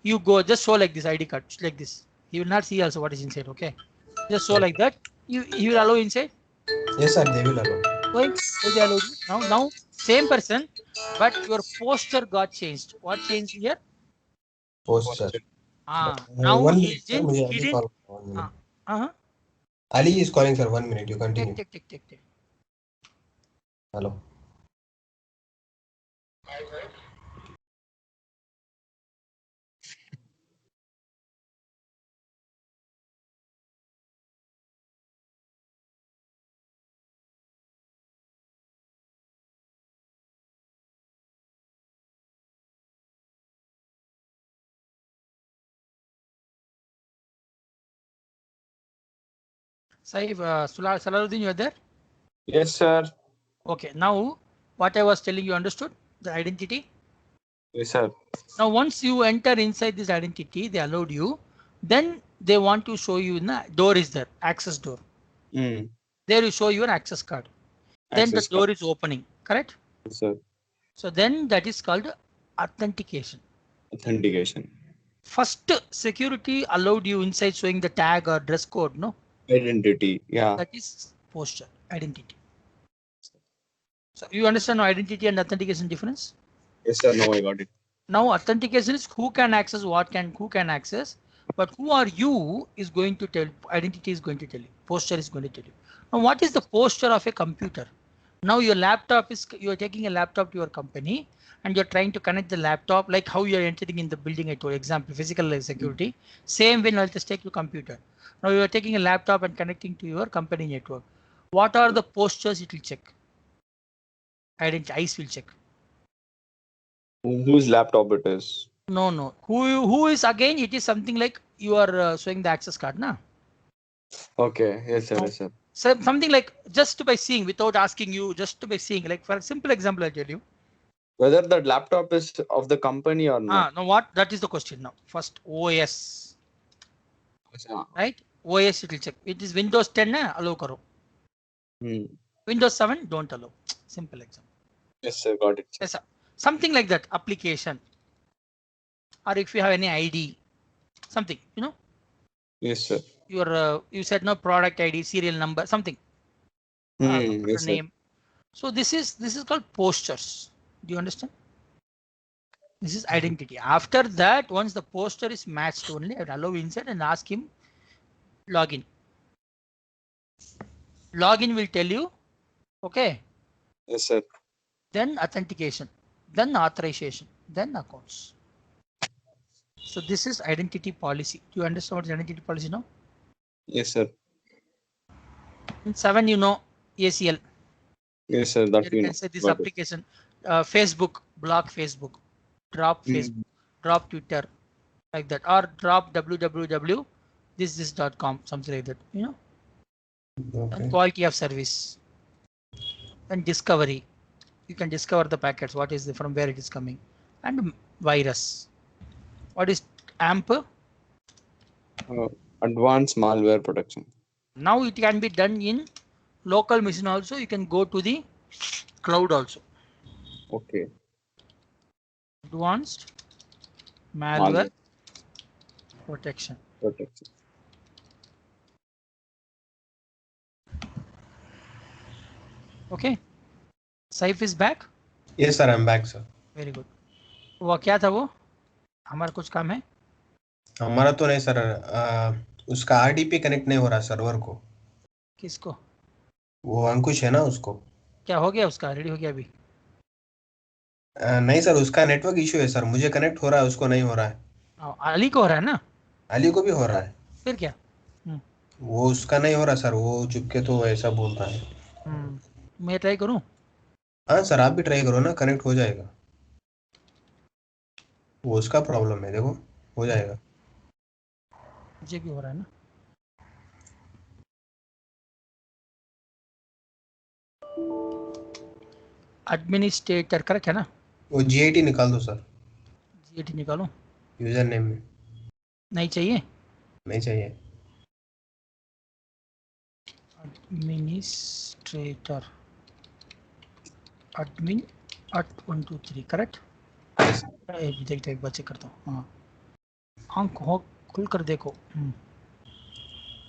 You go, just show like this ID card, like this. He will not see also what is inside, okay? Just show like that. You will allow inside? Yes, sir, they will allow. Why they allow you? Now same person, but your posture got changed. What changed here? Posture. Now one he minute, didn't. Ali is calling, sir. 1 minute, you continue. Take. Hello. Saif, Salaruddin, you are there? Yes, sir. Okay, now what I was telling you understood? The identity? Yes, sir. Now once you enter inside this identity, they allowed you, then they want to show you the door is there, access door. There you show your access card. Then the door is opening, correct? Yes, sir. So then that is called authentication. Authentication. First security allowed you inside showing the tag or dress code, no? Identity, yeah. That is posture, identity. So you understand now identity and authentication difference? Yes, sir. No, I got it. Now authentication is who can access who can access, but who are you is going to tell, identity is going to tell you, posture is going to tell you. Now what is the posture of a computer? Now your laptop is, you are taking a laptop to your company and you're trying to connect the laptop like how you're entering in the building, I told example, physical security. Same way, I'll just take your computer. Now you are taking a laptop and connecting to your company network. What are the postures it will check? Identity, ICE will check. Whose laptop it is? No. Who is again? It is something like you are showing the access card, na? Okay. Yes, sir. No. Yes, sir. So something like just by seeing, without asking you, just by seeing, like for a simple example, I'll tell you. Whether the laptop is of the company or not. No, what? That is the question now. First OS. Right? OS it will check. It is Windows 10, allow karo. Windows 7, don't allow. Simple example. Yes, sir. Got it. Sir. Yes, sir. Something like that. Application. Or if you have any ID, something, you know. Yes, sir. Your you said no product ID, serial number, something. Yes, name. So this is called postures. Do you understand? This is identity. After that, once the poster is matched only, I will allow inside and ask him login. Login will tell you, okay. Yes, sir. Then authentication, then authorization, then accounts. So this is identity policy. Do you understand what is identity policy now? Yes, sir. In 7, you know ACL. Yes, sir. That You we can know. say this Got it. application, Facebook, block Facebook, drop Facebook, drop Twitter, like that, or drop www this.com, something like that, you know. Okay. And quality of service. And discovery. You can discover the packets, what is the, from where it is coming. And virus. What is AMP? Advanced malware protection. Now it can be done in local machine also. You can go to the cloud also. Okay. Advanced malware protection. Protection. Okay. Saif is back. Yes sir, I'm back sir. Very good. वो क्या था वो? हमारा कुछ काम है? हमारा तो नहीं सर, उसका आरडीपी कनेक्ट नहीं हो रहा सर्वर को। किसको? वो अंकुश है ना, उसको। क्या हो गया उसका? रेडी हो गया अभी? नहीं सर, उसका नेटवर्क इशू है सर, मुझे कनेक्ट हो रहा है, उसको नहीं हो रहा है। अली को हो रहा है ना? अली को भी हो रहा है। फिर क्या? वो उसका नहीं हो रहा सर, वो चुपके तो ऐसा बोलता है। मैं ट्राई करूं? हाँ सर, आप भी ट्राई करो ना, कनेक्ट हो जाएगा। वो उसका प्रॉब्लम है, देखो हो जाएगा। मुझे भी हो रहा है ना। एडमिनिस्ट्रेटर करेक्ट है ना? वो जीआईटी निकाल दो सर। जीआईटी निकालो? यूजर नेम में नहीं चाहिए? नहीं चाहिए। Administrator admin @123 correct? देखते एक बार चेक करता हूँ। हाँ, आंख हो खुल कर देखो।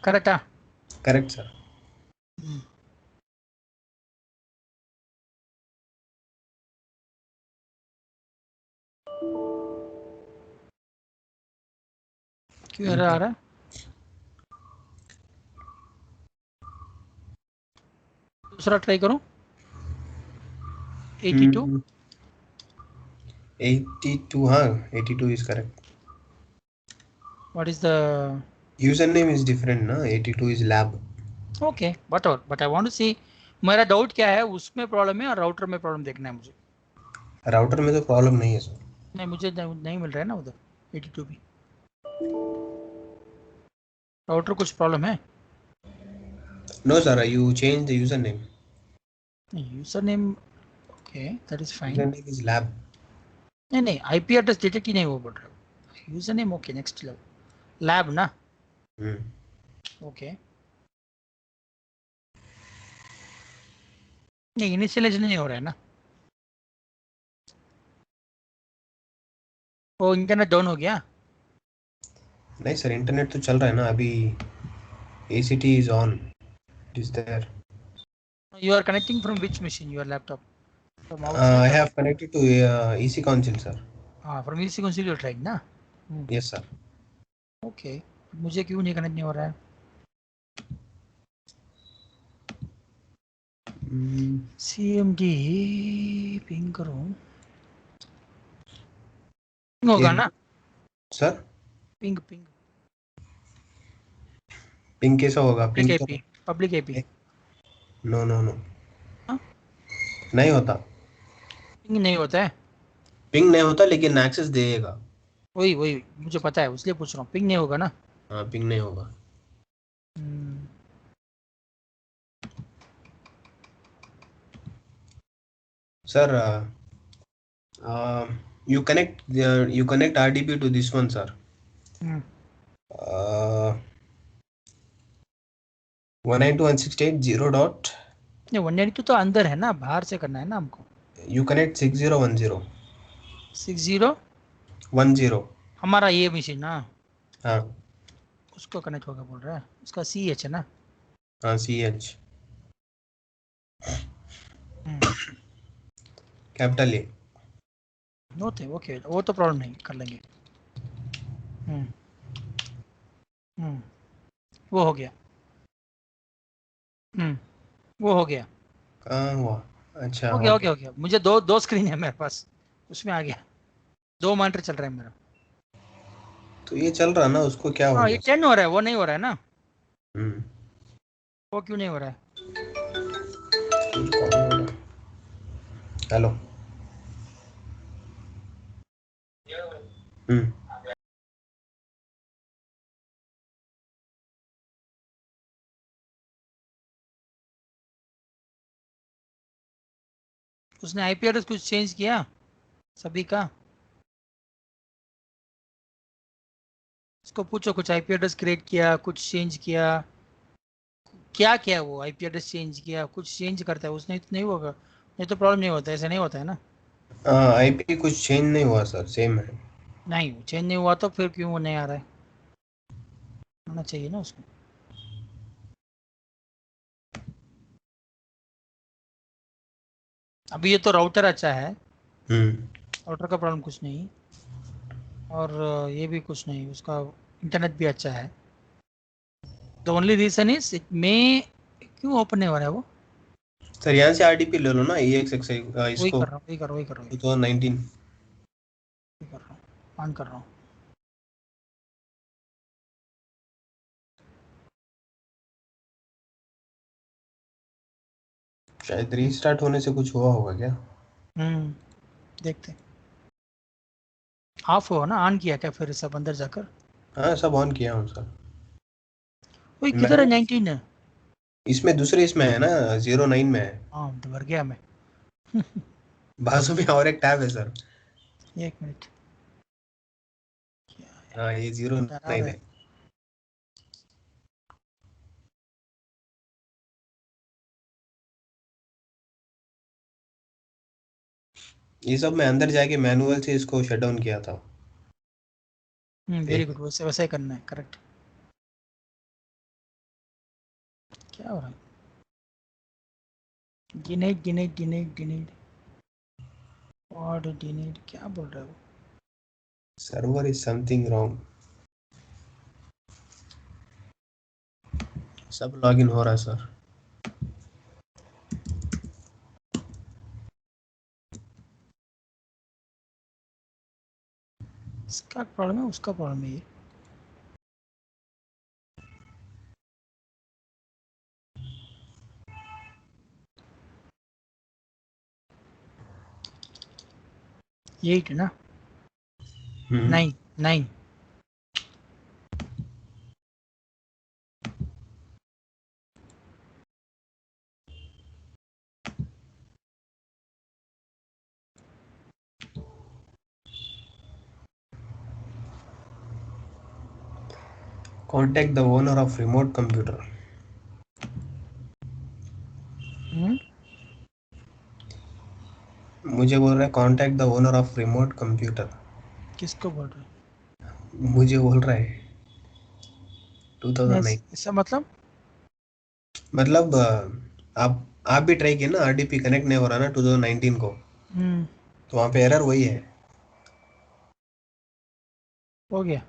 करेक्ट है? Correct sir. क्यों एरर आ रहा है? दूसरा ट्राई करूं? 82? 82, हाँ 82 is correct. What is the username is different ना, 82 is lab. Okay, whatever, but I want to see मेरा डाउट क्या है, उसमें प्रॉब्लम है और राउटर में प्रॉब्लम देखना है मुझे। राउटर में तो प्रॉब्लम नहीं है सर। नहीं, मुझे नहीं मिल रहा है ना उधर 82 भी। राउटर कुछ प्रॉब्लम है? No sir, you change the username. Username okay, that is fine. Username is lab. नहीं आईपी एड्रेस डिटेक्ट ही नहीं वो बोल रहा। Username okay, next level lab ना। ओके, नहीं इनिशियलाइजेशन नहीं हो रहा है ना। वो इंटरनेट डाउन हो गया? नहीं सर, इंटरनेट तो चल रहा है ना अभी। ACT is on. It is there. You are connecting from which machine? Your laptop? From I outside? have connected to EC Council sir. From EC Council you are trying ना? Yes sir. Okay, मुझे क्यों नहीं connect नहीं हो रहा है? CMD ping करूं? Ping होगा ना? सर पिंग कैसा होगा? Ping AP, public AP. No हाँ? नहीं होता। पिंग नहीं होता है? पिंग नहीं होता, लेकिन एक्सेस देगा। वही मुझे पता है, इसलिए पूछ रहा हूँ। पिंग नहीं होगा ना? हाँ, पिंग नहीं होगा। Sir you connect RDP to this one sir. 192.168.0 dot. नहीं 192 तो अंदर है ना, बाहर से करना है ना हमको। You connect 6010. 6010 हमारा ये मशीन ना? हाँ, उसको कनेक्ट होगा बोल रहा है। उसका CH है ना? हाँ CH कैपिटल A। होते ओके, वो तो प्रॉब्लम नहीं, कर लेंगे। वो हो गया। वो हो गया। कहाँ हुआ? अच्छा हो गया, हो ओके। गया, हो गया। मुझे दो स्क्रीन है मेरे पास, उसमें आ गया। 2 मॉनिटर चल रहा है मेरा। तो ये चल रहा ना, उसको क्या हो हाँ, ये गया? 10 हो रहा है, वो नहीं हो रहा है ना। हम्म। वो क्यों नहीं हो रहा है? हेलो। हम्म। उसने आईपी एड्रेस कुछ चेंज किया सभी का? उसको पूछो, कुछ आईपी एड्रेस क्रिएट किया, कुछ चेंज किया? क्या किया वो? आईपी एड्रेस चेंज किया, कुछ चेंज करता है उसने तो नहीं होगा, नहीं तो प्रॉब्लम नहीं होता, ऐसा नहीं होता है ना। हाँ, आईपी कुछ चेंज नहीं हुआ सर, सेम है। नहीं, चेंज नहीं हुआ तो फिर क्यों वो नहीं आ रहा है? आना चाहिए ना उसको। अभी ये तो राउटर अच्छा है, हम्म। राउटर का प्रॉब्लम कुछ नहीं, और ये भी कुछ नहीं, उसका इंटरनेट भी अच्छा है। The only reason is it may, क्यों ओपन नहीं हो रहा है वो? सर यहाँ से आरडीपी ले लो ना, EXXI वही इसको कर रहा हूँ, वही कर रहा हूँ, वही कर रहा हूँ, 2019। वही कर रहा हूँ, ऑन कर रहा हूँ। शायद रीस्टार्ट होने से कुछ हुआ होगा क्या? देखते। ऑफ हुआ ना, ऑन किया क्या फिर सब अंदर जाकर? हाँ, सब ऑन किया हूँ सर। वही किधर है? मैंने 19 है। इसमें दूसरे इसमें है ना, 09 में है। हाँ तो भर गया मैं। बाजू में और एक टैब है सर। 1 मिनट। क्या हाँ, ये जीरो डरा नाइन रहा है। है? ये सब मैं अंदर जाके मैनुअल से इसको शट डाउन किया था। वेरी गुड, वैसे वैसे ही करना है, करेक्ट। क्या हो रहा है? डिनेट डिनेट डिनेट डिनेट, और डिनेट क्या बोल रहा है वो? Server is something wrong. सब लॉगिन हो रहा है सर। इसका प्रॉब्लम है, उसका प्रॉब्लम है ये? यही है ना? 9 9। Contact the owner of remote computer. मुझे बोल रहा है contact the owner of remote computer. किसको बोल रहे मुझे बोल रहा है हैं? 2009। ऐसा मतलब? मतलब आप भी ट्राई किए ना, आरडीपी कनेक्ट नहीं हो रहा ना 2019 को, हम्म तो वहाँ पे एरर वही है। हो गया।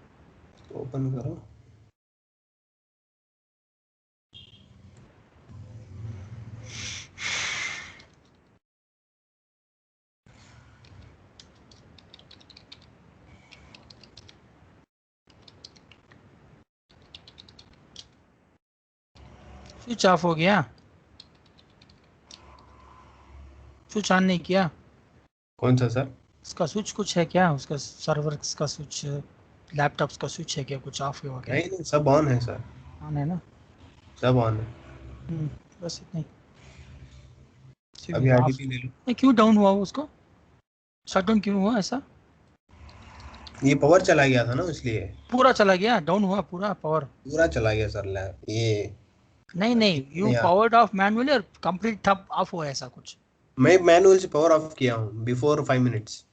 ओपन करो। स्विच ऑफ हो गया? स्विच ऑन नहीं किया? कौन सा सर? उसका स्विच कुछ है क्या? उसका सर्वर का स्विच, लैपटॉप का स्विच है क्या? कुछ ऑफ हुआ क्या? नहीं नहीं, सब ऑन है सर। ऑन है ना? सब ऑन है। बस इतना ही। अभी सिर्फ ऑफ। आरडीपी ले लो। नहीं, क्यों डाउन हुआ वो? उसको शट डाउन क्यों हुआ ऐसा? ये पावर चला गया था ना, इसलिए पूरा चला गया, डाउन हुआ पूरा पावर? पूरा चला गया सर लैब ये। नहीं नहीं, यू या पावर्ड ऑफ मैनुअली और कंप्लीट ठप ऑफ हुआ ऐसा कुछ? मैं मैनुअल से पावर ऑफ किया हूँ बिफोर 5 मिनट्स।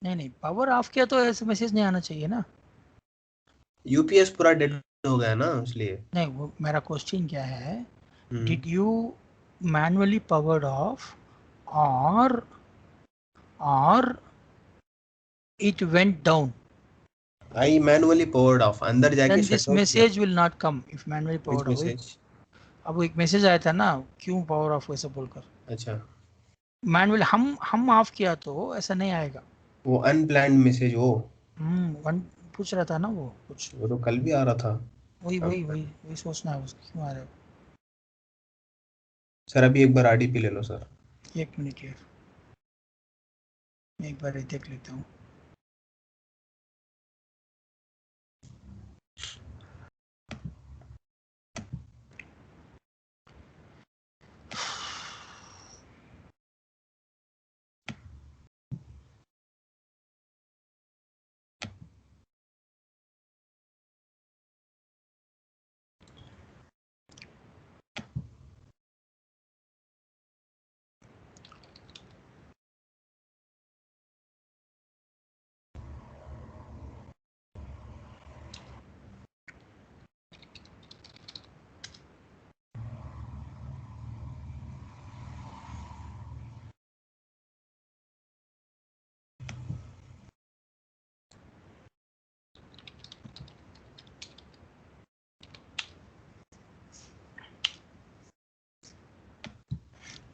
नहीं नहीं, पावर ऑफ किया तो ऐसे मैसेज नहीं आना चाहिए ना। यूपीएस पूरा डेड हो गया ना, इसलिए। नहीं, वो मेरा क्वेश्चन क्या है, hmm. Did you manually powered off, और or it went down. I manually powered off. अंदर जाके Then this shut off किया. message will not come if manually Which powered off. message? अब वो एक मैसेज आया था ना, क्यों पावर ऑफ वैसे बोलकर. अच्छा, मैनुअल हम ऑफ किया तो ऐसा नहीं आएगा. वो अनप्लान्ड मैसेज वो वन पूछ रहा था ना वो कुछ. वो तो कल भी आ रहा था. वही सोचना है उसको क्यों आ रहा है. सर अभी एक बार आरडीपी ले लो सर. एक मिनट यार, एक बार देख लेता हूँ.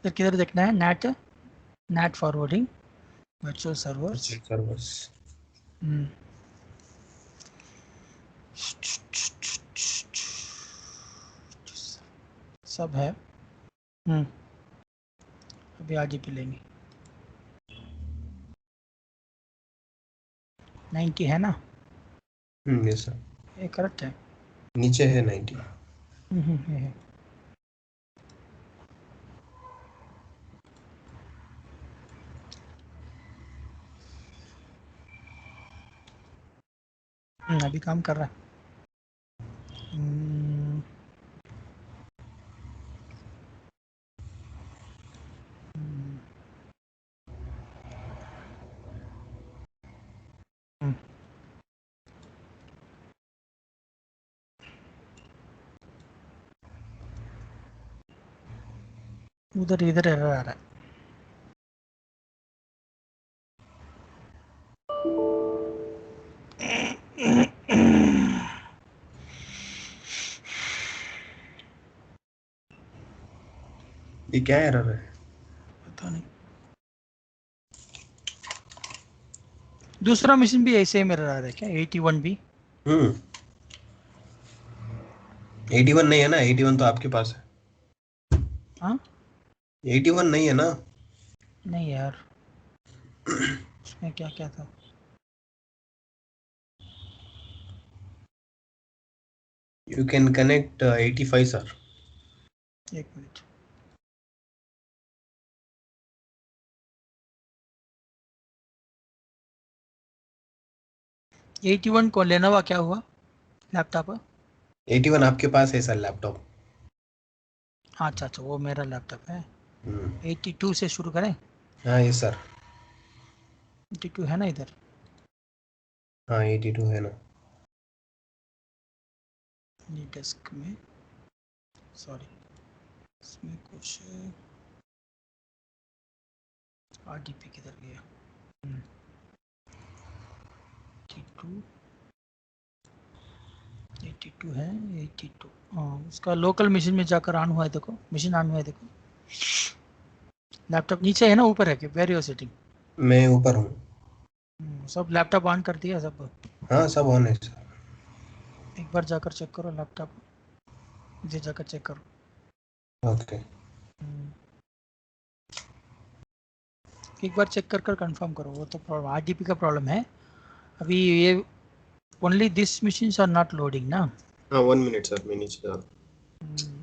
फिर किधर देखना है. Net forwarding virtual servers. Servers सब है. अभी आरडीपी लेंगे. 90 है ना. Yes sir. ये करेक्ट है. नीचे है 90. ये है. अभी काम कर रहा है. उधर इधर एरर आ रहा है. ये क्या एरर है? पता नहीं. दूसरा मशीन भी ऐसे ही एरर आ रहा है क्या? 81 भी. 81 नहीं है ना. 81 तो आपके पास है. हाँ 81 नहीं है ना. नहीं यार, उसमें क्या क्या था. You can connect 85 sir. एक मिनट. एटी को लेनोवा क्या हुआ लैपटॉप? 81 आपके पास है सर लैपटॉप. अच्छा वो मेरा लैपटॉप है. 82 से शुरू करें. हाँ ये सर. 82 है ना इधर. हाँ 82 है ना. ये डेस्क में, सॉरी, इसमें कुछ आरडीपी किधर गया. 82 है. 82 हाँ, उसका लोकल मशीन में जाकर ऑन हुआ है. देखो मशीन ऑन हुआ है. देखो लैपटॉप नीचे है ना ऊपर है कि वेर यू सेटिंग? मैं ऊपर हूँ. सब लैपटॉप ऑन कर दिया सब. हाँ सब ऑन है सर. एक बार जाकर चेक करो लैपटॉप. इधर जाकर चेक करो. ओके. एक बार चेक कर कंफर्म करो. वो तो प्रॉब्लम आरडीपी का प्रॉब्लम है. अभी ये only this machines are not loading ना. हाँ 1 मिनट सर, मैं नीचे जा रहा हूँ.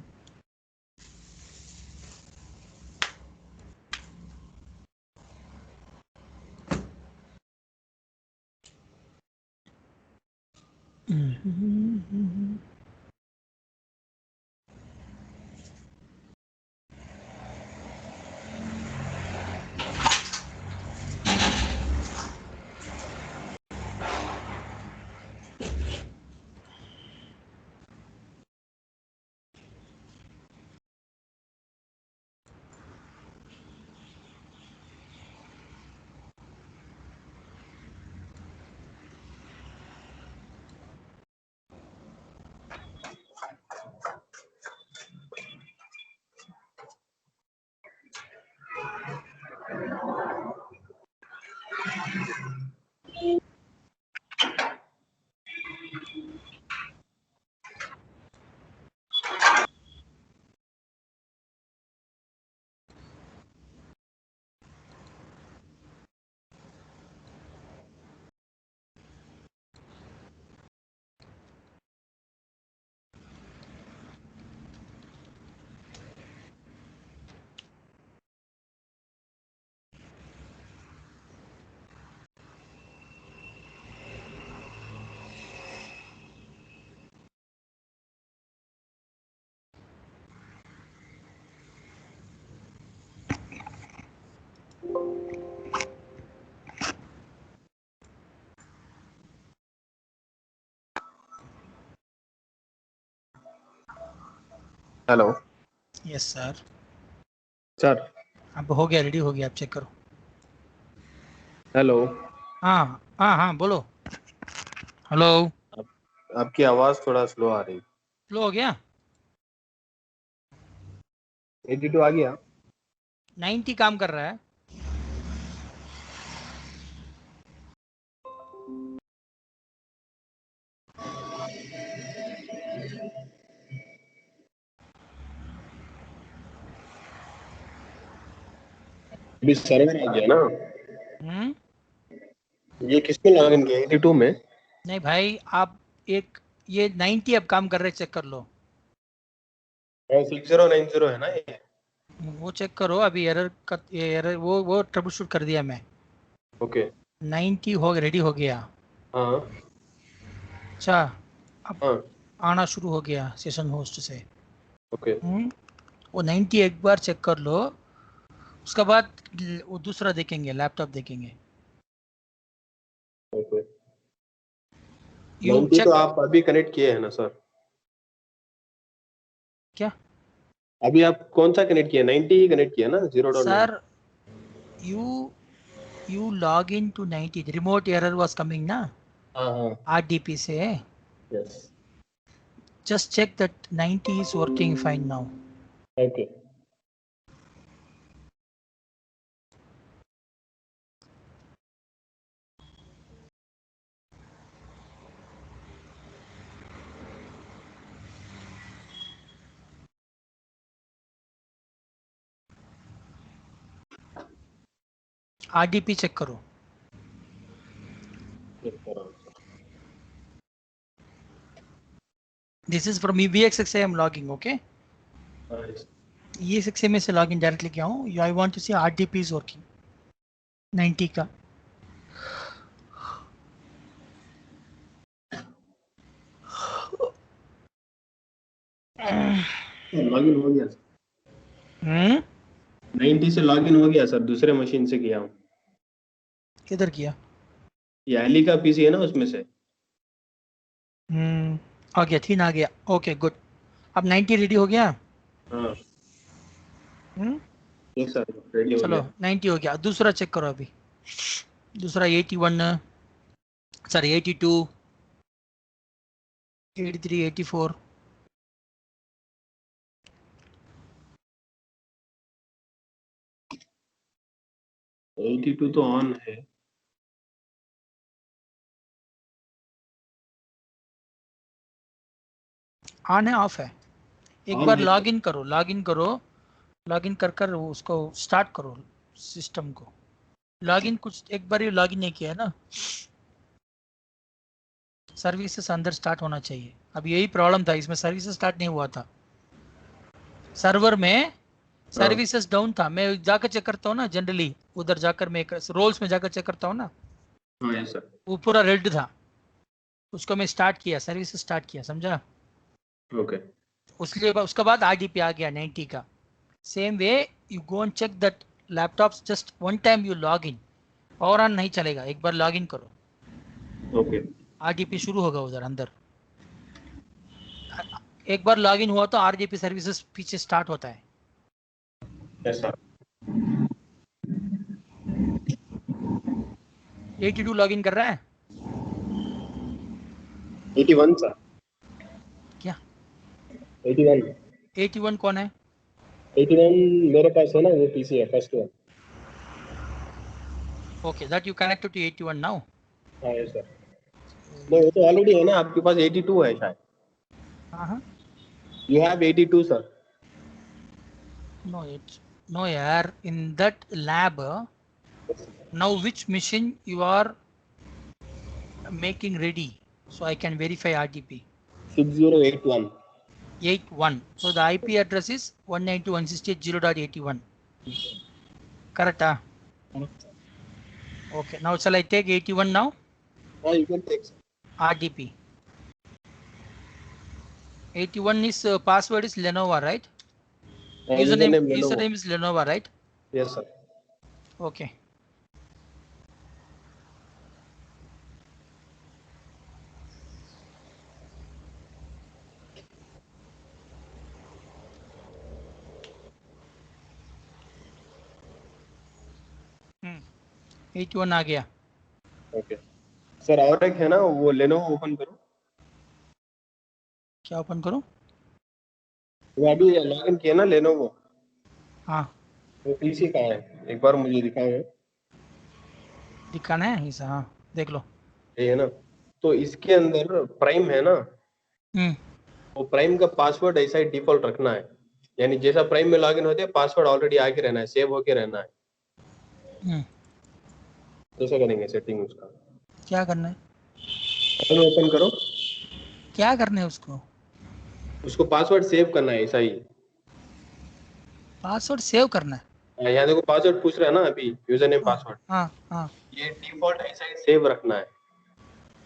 Hello yes sir. सर। अब हो गया, रेडी हो गया, आप चेक करो। हेलो। हाँ हाँ हाँ बोलो। हेलो। आपकी आवाज थोड़ा स्लो आ रही। स्लो हो गया? 82 आ गया। 90 काम कर रहा है। अभी सर्वर आ गया ना। हम्म। ये किसमें लॉगिन किया 82 में? नहीं भाई, आप एक ये 90 अब काम कर रहे, चेक कर लो। 6090 है ना ये? वो चेक करो, अभी एरर का ये एरर वो ट्रबल शूट कर दिया मैं। ओके। 90 हो रेडी हो गया। हाँ अच्छा, अब हाँ। आना शुरू हो गया सेशन होस्ट से। ओके वो 90 एक बार चेक कर लो, उसके बाद वो दूसरा देखेंगे, लैपटॉप देखेंगे। ओके। यू 90 तो चेक। आप अभी कनेक्ट किए हैं ना सर? क्या अभी आप कौन सा कनेक्ट किया? 90 ही कनेक्ट किया ना? 0.9। Sir? You you log in to 90, remote error was coming ना हाँ हाँ। आरडीपी से। Yes. Just check that 90 is working fine now. Okay. RDP check करो। This is from EVXX I am logging, okay. EXX में से login directly किया हूँ। I want to see RDP is working 90 का। लॉगिन हो गया sir. हम्म। 90 से login हो गया सर, दूसरे मशीन से किया हूँ। किधर किया? ये अली का पीसी है ना, उसमें से। आ गया, 3 आ गया, ओके गुड। अब 90 रेडी हो गया। हाँ। हम्म। ठीक सर, रेडी हो चलो गया। 90 हो गया, दूसरा चेक करो अभी। दूसरा 81, सॉरी 82, 83, 84। 82 तो ऑन है। ऑन है ऑफ है? एक ऑन बार है लॉग सर। इन करो, लॉग इन करो, लॉग इन कर कर उसको स्टार्ट करो सिस्टम को। लॉग इन कुछ एक बार ही लॉग इन नहीं किया है ना, सर्विसेज अंदर स्टार्ट होना चाहिए। अब यही प्रॉब्लम था, इसमें सर्विसेज स्टार्ट नहीं हुआ था। सर्वर में हाँ सर्विसेज डाउन था। मैं जाकर चेक करता हूँ ना जनरली, उधर जाकर मैं रोल्स में जाकर चेक करता हूँ ना, हाँ यस सर। वो पूरा रेड था। उसको मैं स्टार्ट किया, सर्विस स्टार्ट किया, समझा? ओके। उसके उसके बाद आरडीपी आ गया 90 का। Same way you go and check that laptops, just one time you log in. Power on नहीं चलेगा, एक बार लॉग इन करो, ओके। आरडीपी शुरू होगा उधर अंदर। एक बार लॉग इन हुआ तो आरडीपी सर्विसेज पीछे स्टार्ट होता है। Yes sir. 82 लॉग इन कर रहा है 81 सर। क्या? 81। 81 कौन है? 81 मेरे पास है ना, वो पीसी है first one. Okay, that you connected to 81 now. हाँ यस सर। नहीं, वो तो ऑलरेडी है ना, आपके पास 82 है शायद। हाँ हाँ। You have 82 sir. No it's no यार, in that lab now which machine you are making ready so I can verify RDP? 6081। 81. So the IP address is 192.168.0.81. Correct? Okay. Now shall I take 81 now? हाँ you can take. RDP. 81 is password is Lenovo, right? User name Lenovo. Username is Lenovo, right? Yes sir. Okay. 81 आ गया। Okay sir, और एक है ना वो Lenovo open करो। क्या ओपन करूं? वो अभी लॉगिन किया ना लेनोवो, हाँ वो पीसी का है, एक बार मुझे दिखाओ। दिखाना है इसे, हाँ देख लो। ये है ना, तो इसके अंदर प्राइम है ना, हम्म वो प्राइम का पासवर्ड ऐसा ही डिफॉल्ट रखना है, यानी जैसा प्राइम में लॉगिन होते हैं पासवर्ड ऑलरेडी आके रहना है, सेव होके रहना है। हम्म कैसे करेंगे सेटिंग उसका? क्या करना है? ओपन करो, क्या करना है उसको? उसको पासवर्ड सेव करना है ऐसा ही। पासवर्ड सेव करना है? यहाँ देखो पासवर्ड पूछ रहा है ना अभी, यूजर नेम हाँ पासवर्ड, हाँ हाँ। ये डिफॉल्ट ऐसा ही सेव रखना है।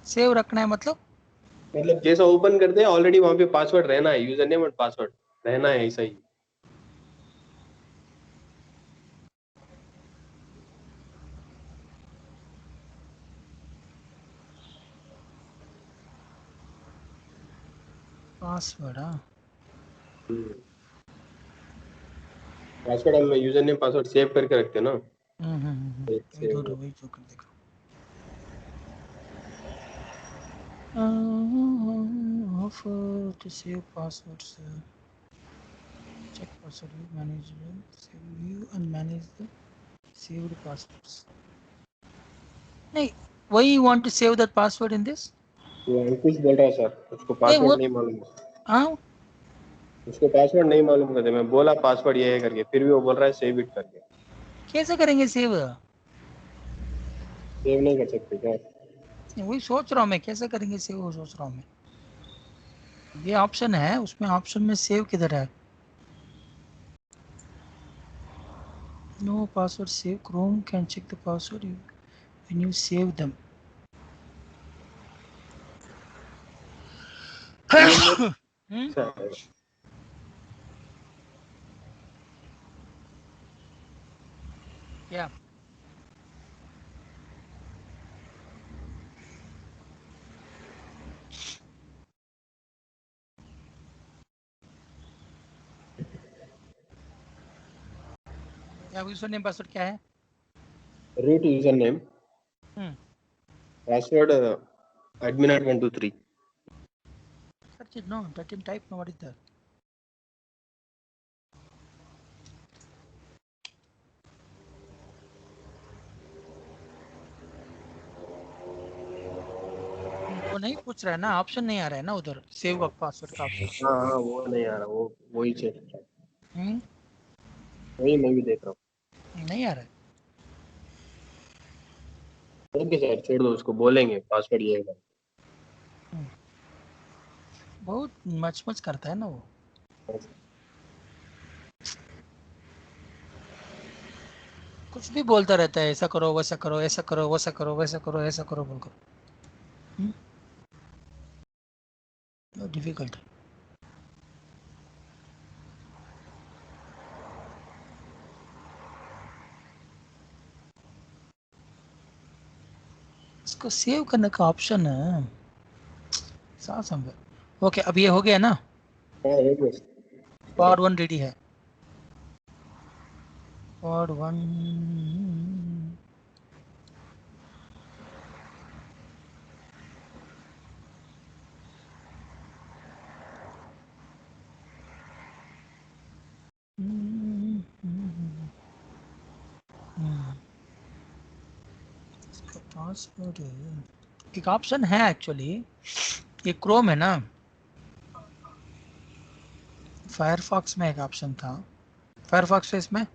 सेव रखना है मतलब? मतलब जैसा ओपन करते हैं ऑलरेडी वहां पे पासवर्ड रहना है, यूजर नेम और पासवर्ड रहना है ऐसा ही। पासवर्ड, हाँ। पासवर्ड हम यूजर नेम पासवर्ड सेव करके रखते हैं ना। वही सेव दो वही जो कर देखो। Offer to save passwords. Check password view, manage save view and manage the saved passwords. नहीं, why you want to save that password in this? वो अंकुश बोल रहा है सर, उसको नहीं वो, पासवर्ड नहीं मालूम है। हाँ उसको पासवर्ड नहीं मालूम करते, मैं बोला पासवर्ड ये है करके, फिर भी वो बोल रहा है सेव इट करके। कैसे करेंगे सेव? सेव नहीं कर सकते क्या? वही सोच रहा हूँ मैं, कैसे करेंगे सेव, वो सोच रहा हूँ मैं। ये ऑप्शन है, उसमें ऑप्शन में सेव किधर है? No password save, Chrome can check the password when you save them. क्या? क्या यूजर नेम पासवर्ड क्या है? Root user name, password admin@123। Search it, no, let him type, no, what is that? वो नहीं पूछ रहा है ना, ऑप्शन नहीं आ रहा है ना उधर, सेव का पासवर्ड का ऑप्शन। हाँ हाँ, वो नहीं आ रहा, वो वही चेक, हम्म, वही मैं भी देख रहा नहीं आ रहा है। हूँ। ओके सर, छोड़ दो उसको, बोलेंगे पासवर्ड ये है। बहुत मच मच करता है ना वो। कुछ भी बोलता रहता है, ऐसा करो वैसा करो, ऐसा करो वैसा करो, वैसा करो ऐसा करो बोलकर। डिफिकल्ट। इसको सेव करने का ऑप्शन है, साथ संभव। ओके, अब ये हो गया ना, हाँ हो गया। पार्ट 1 रेडी है। पार्ट 1 इसका पासवर्ड एक ऑप्शन है एक्चुअली, ये क्रोम है ना, फायरफॉक्स में एक ऑप्शन था, फायरफॉक्स है इसमें।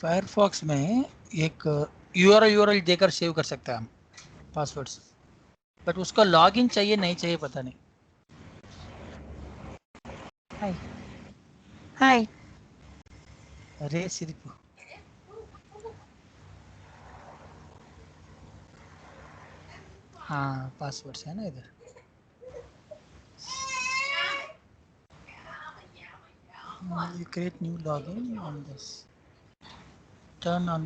फायरफॉक्स में एक यूआरएल देकर सेव कर सकते हैं हम पासवर्ड्स, बट उसका लॉगिन चाहिए नहीं चाहिए पता नहीं. हाय हाय, अरे सिर्फ हाँ पासवर्ड्स है ना इधर. You create new login on this. Turn on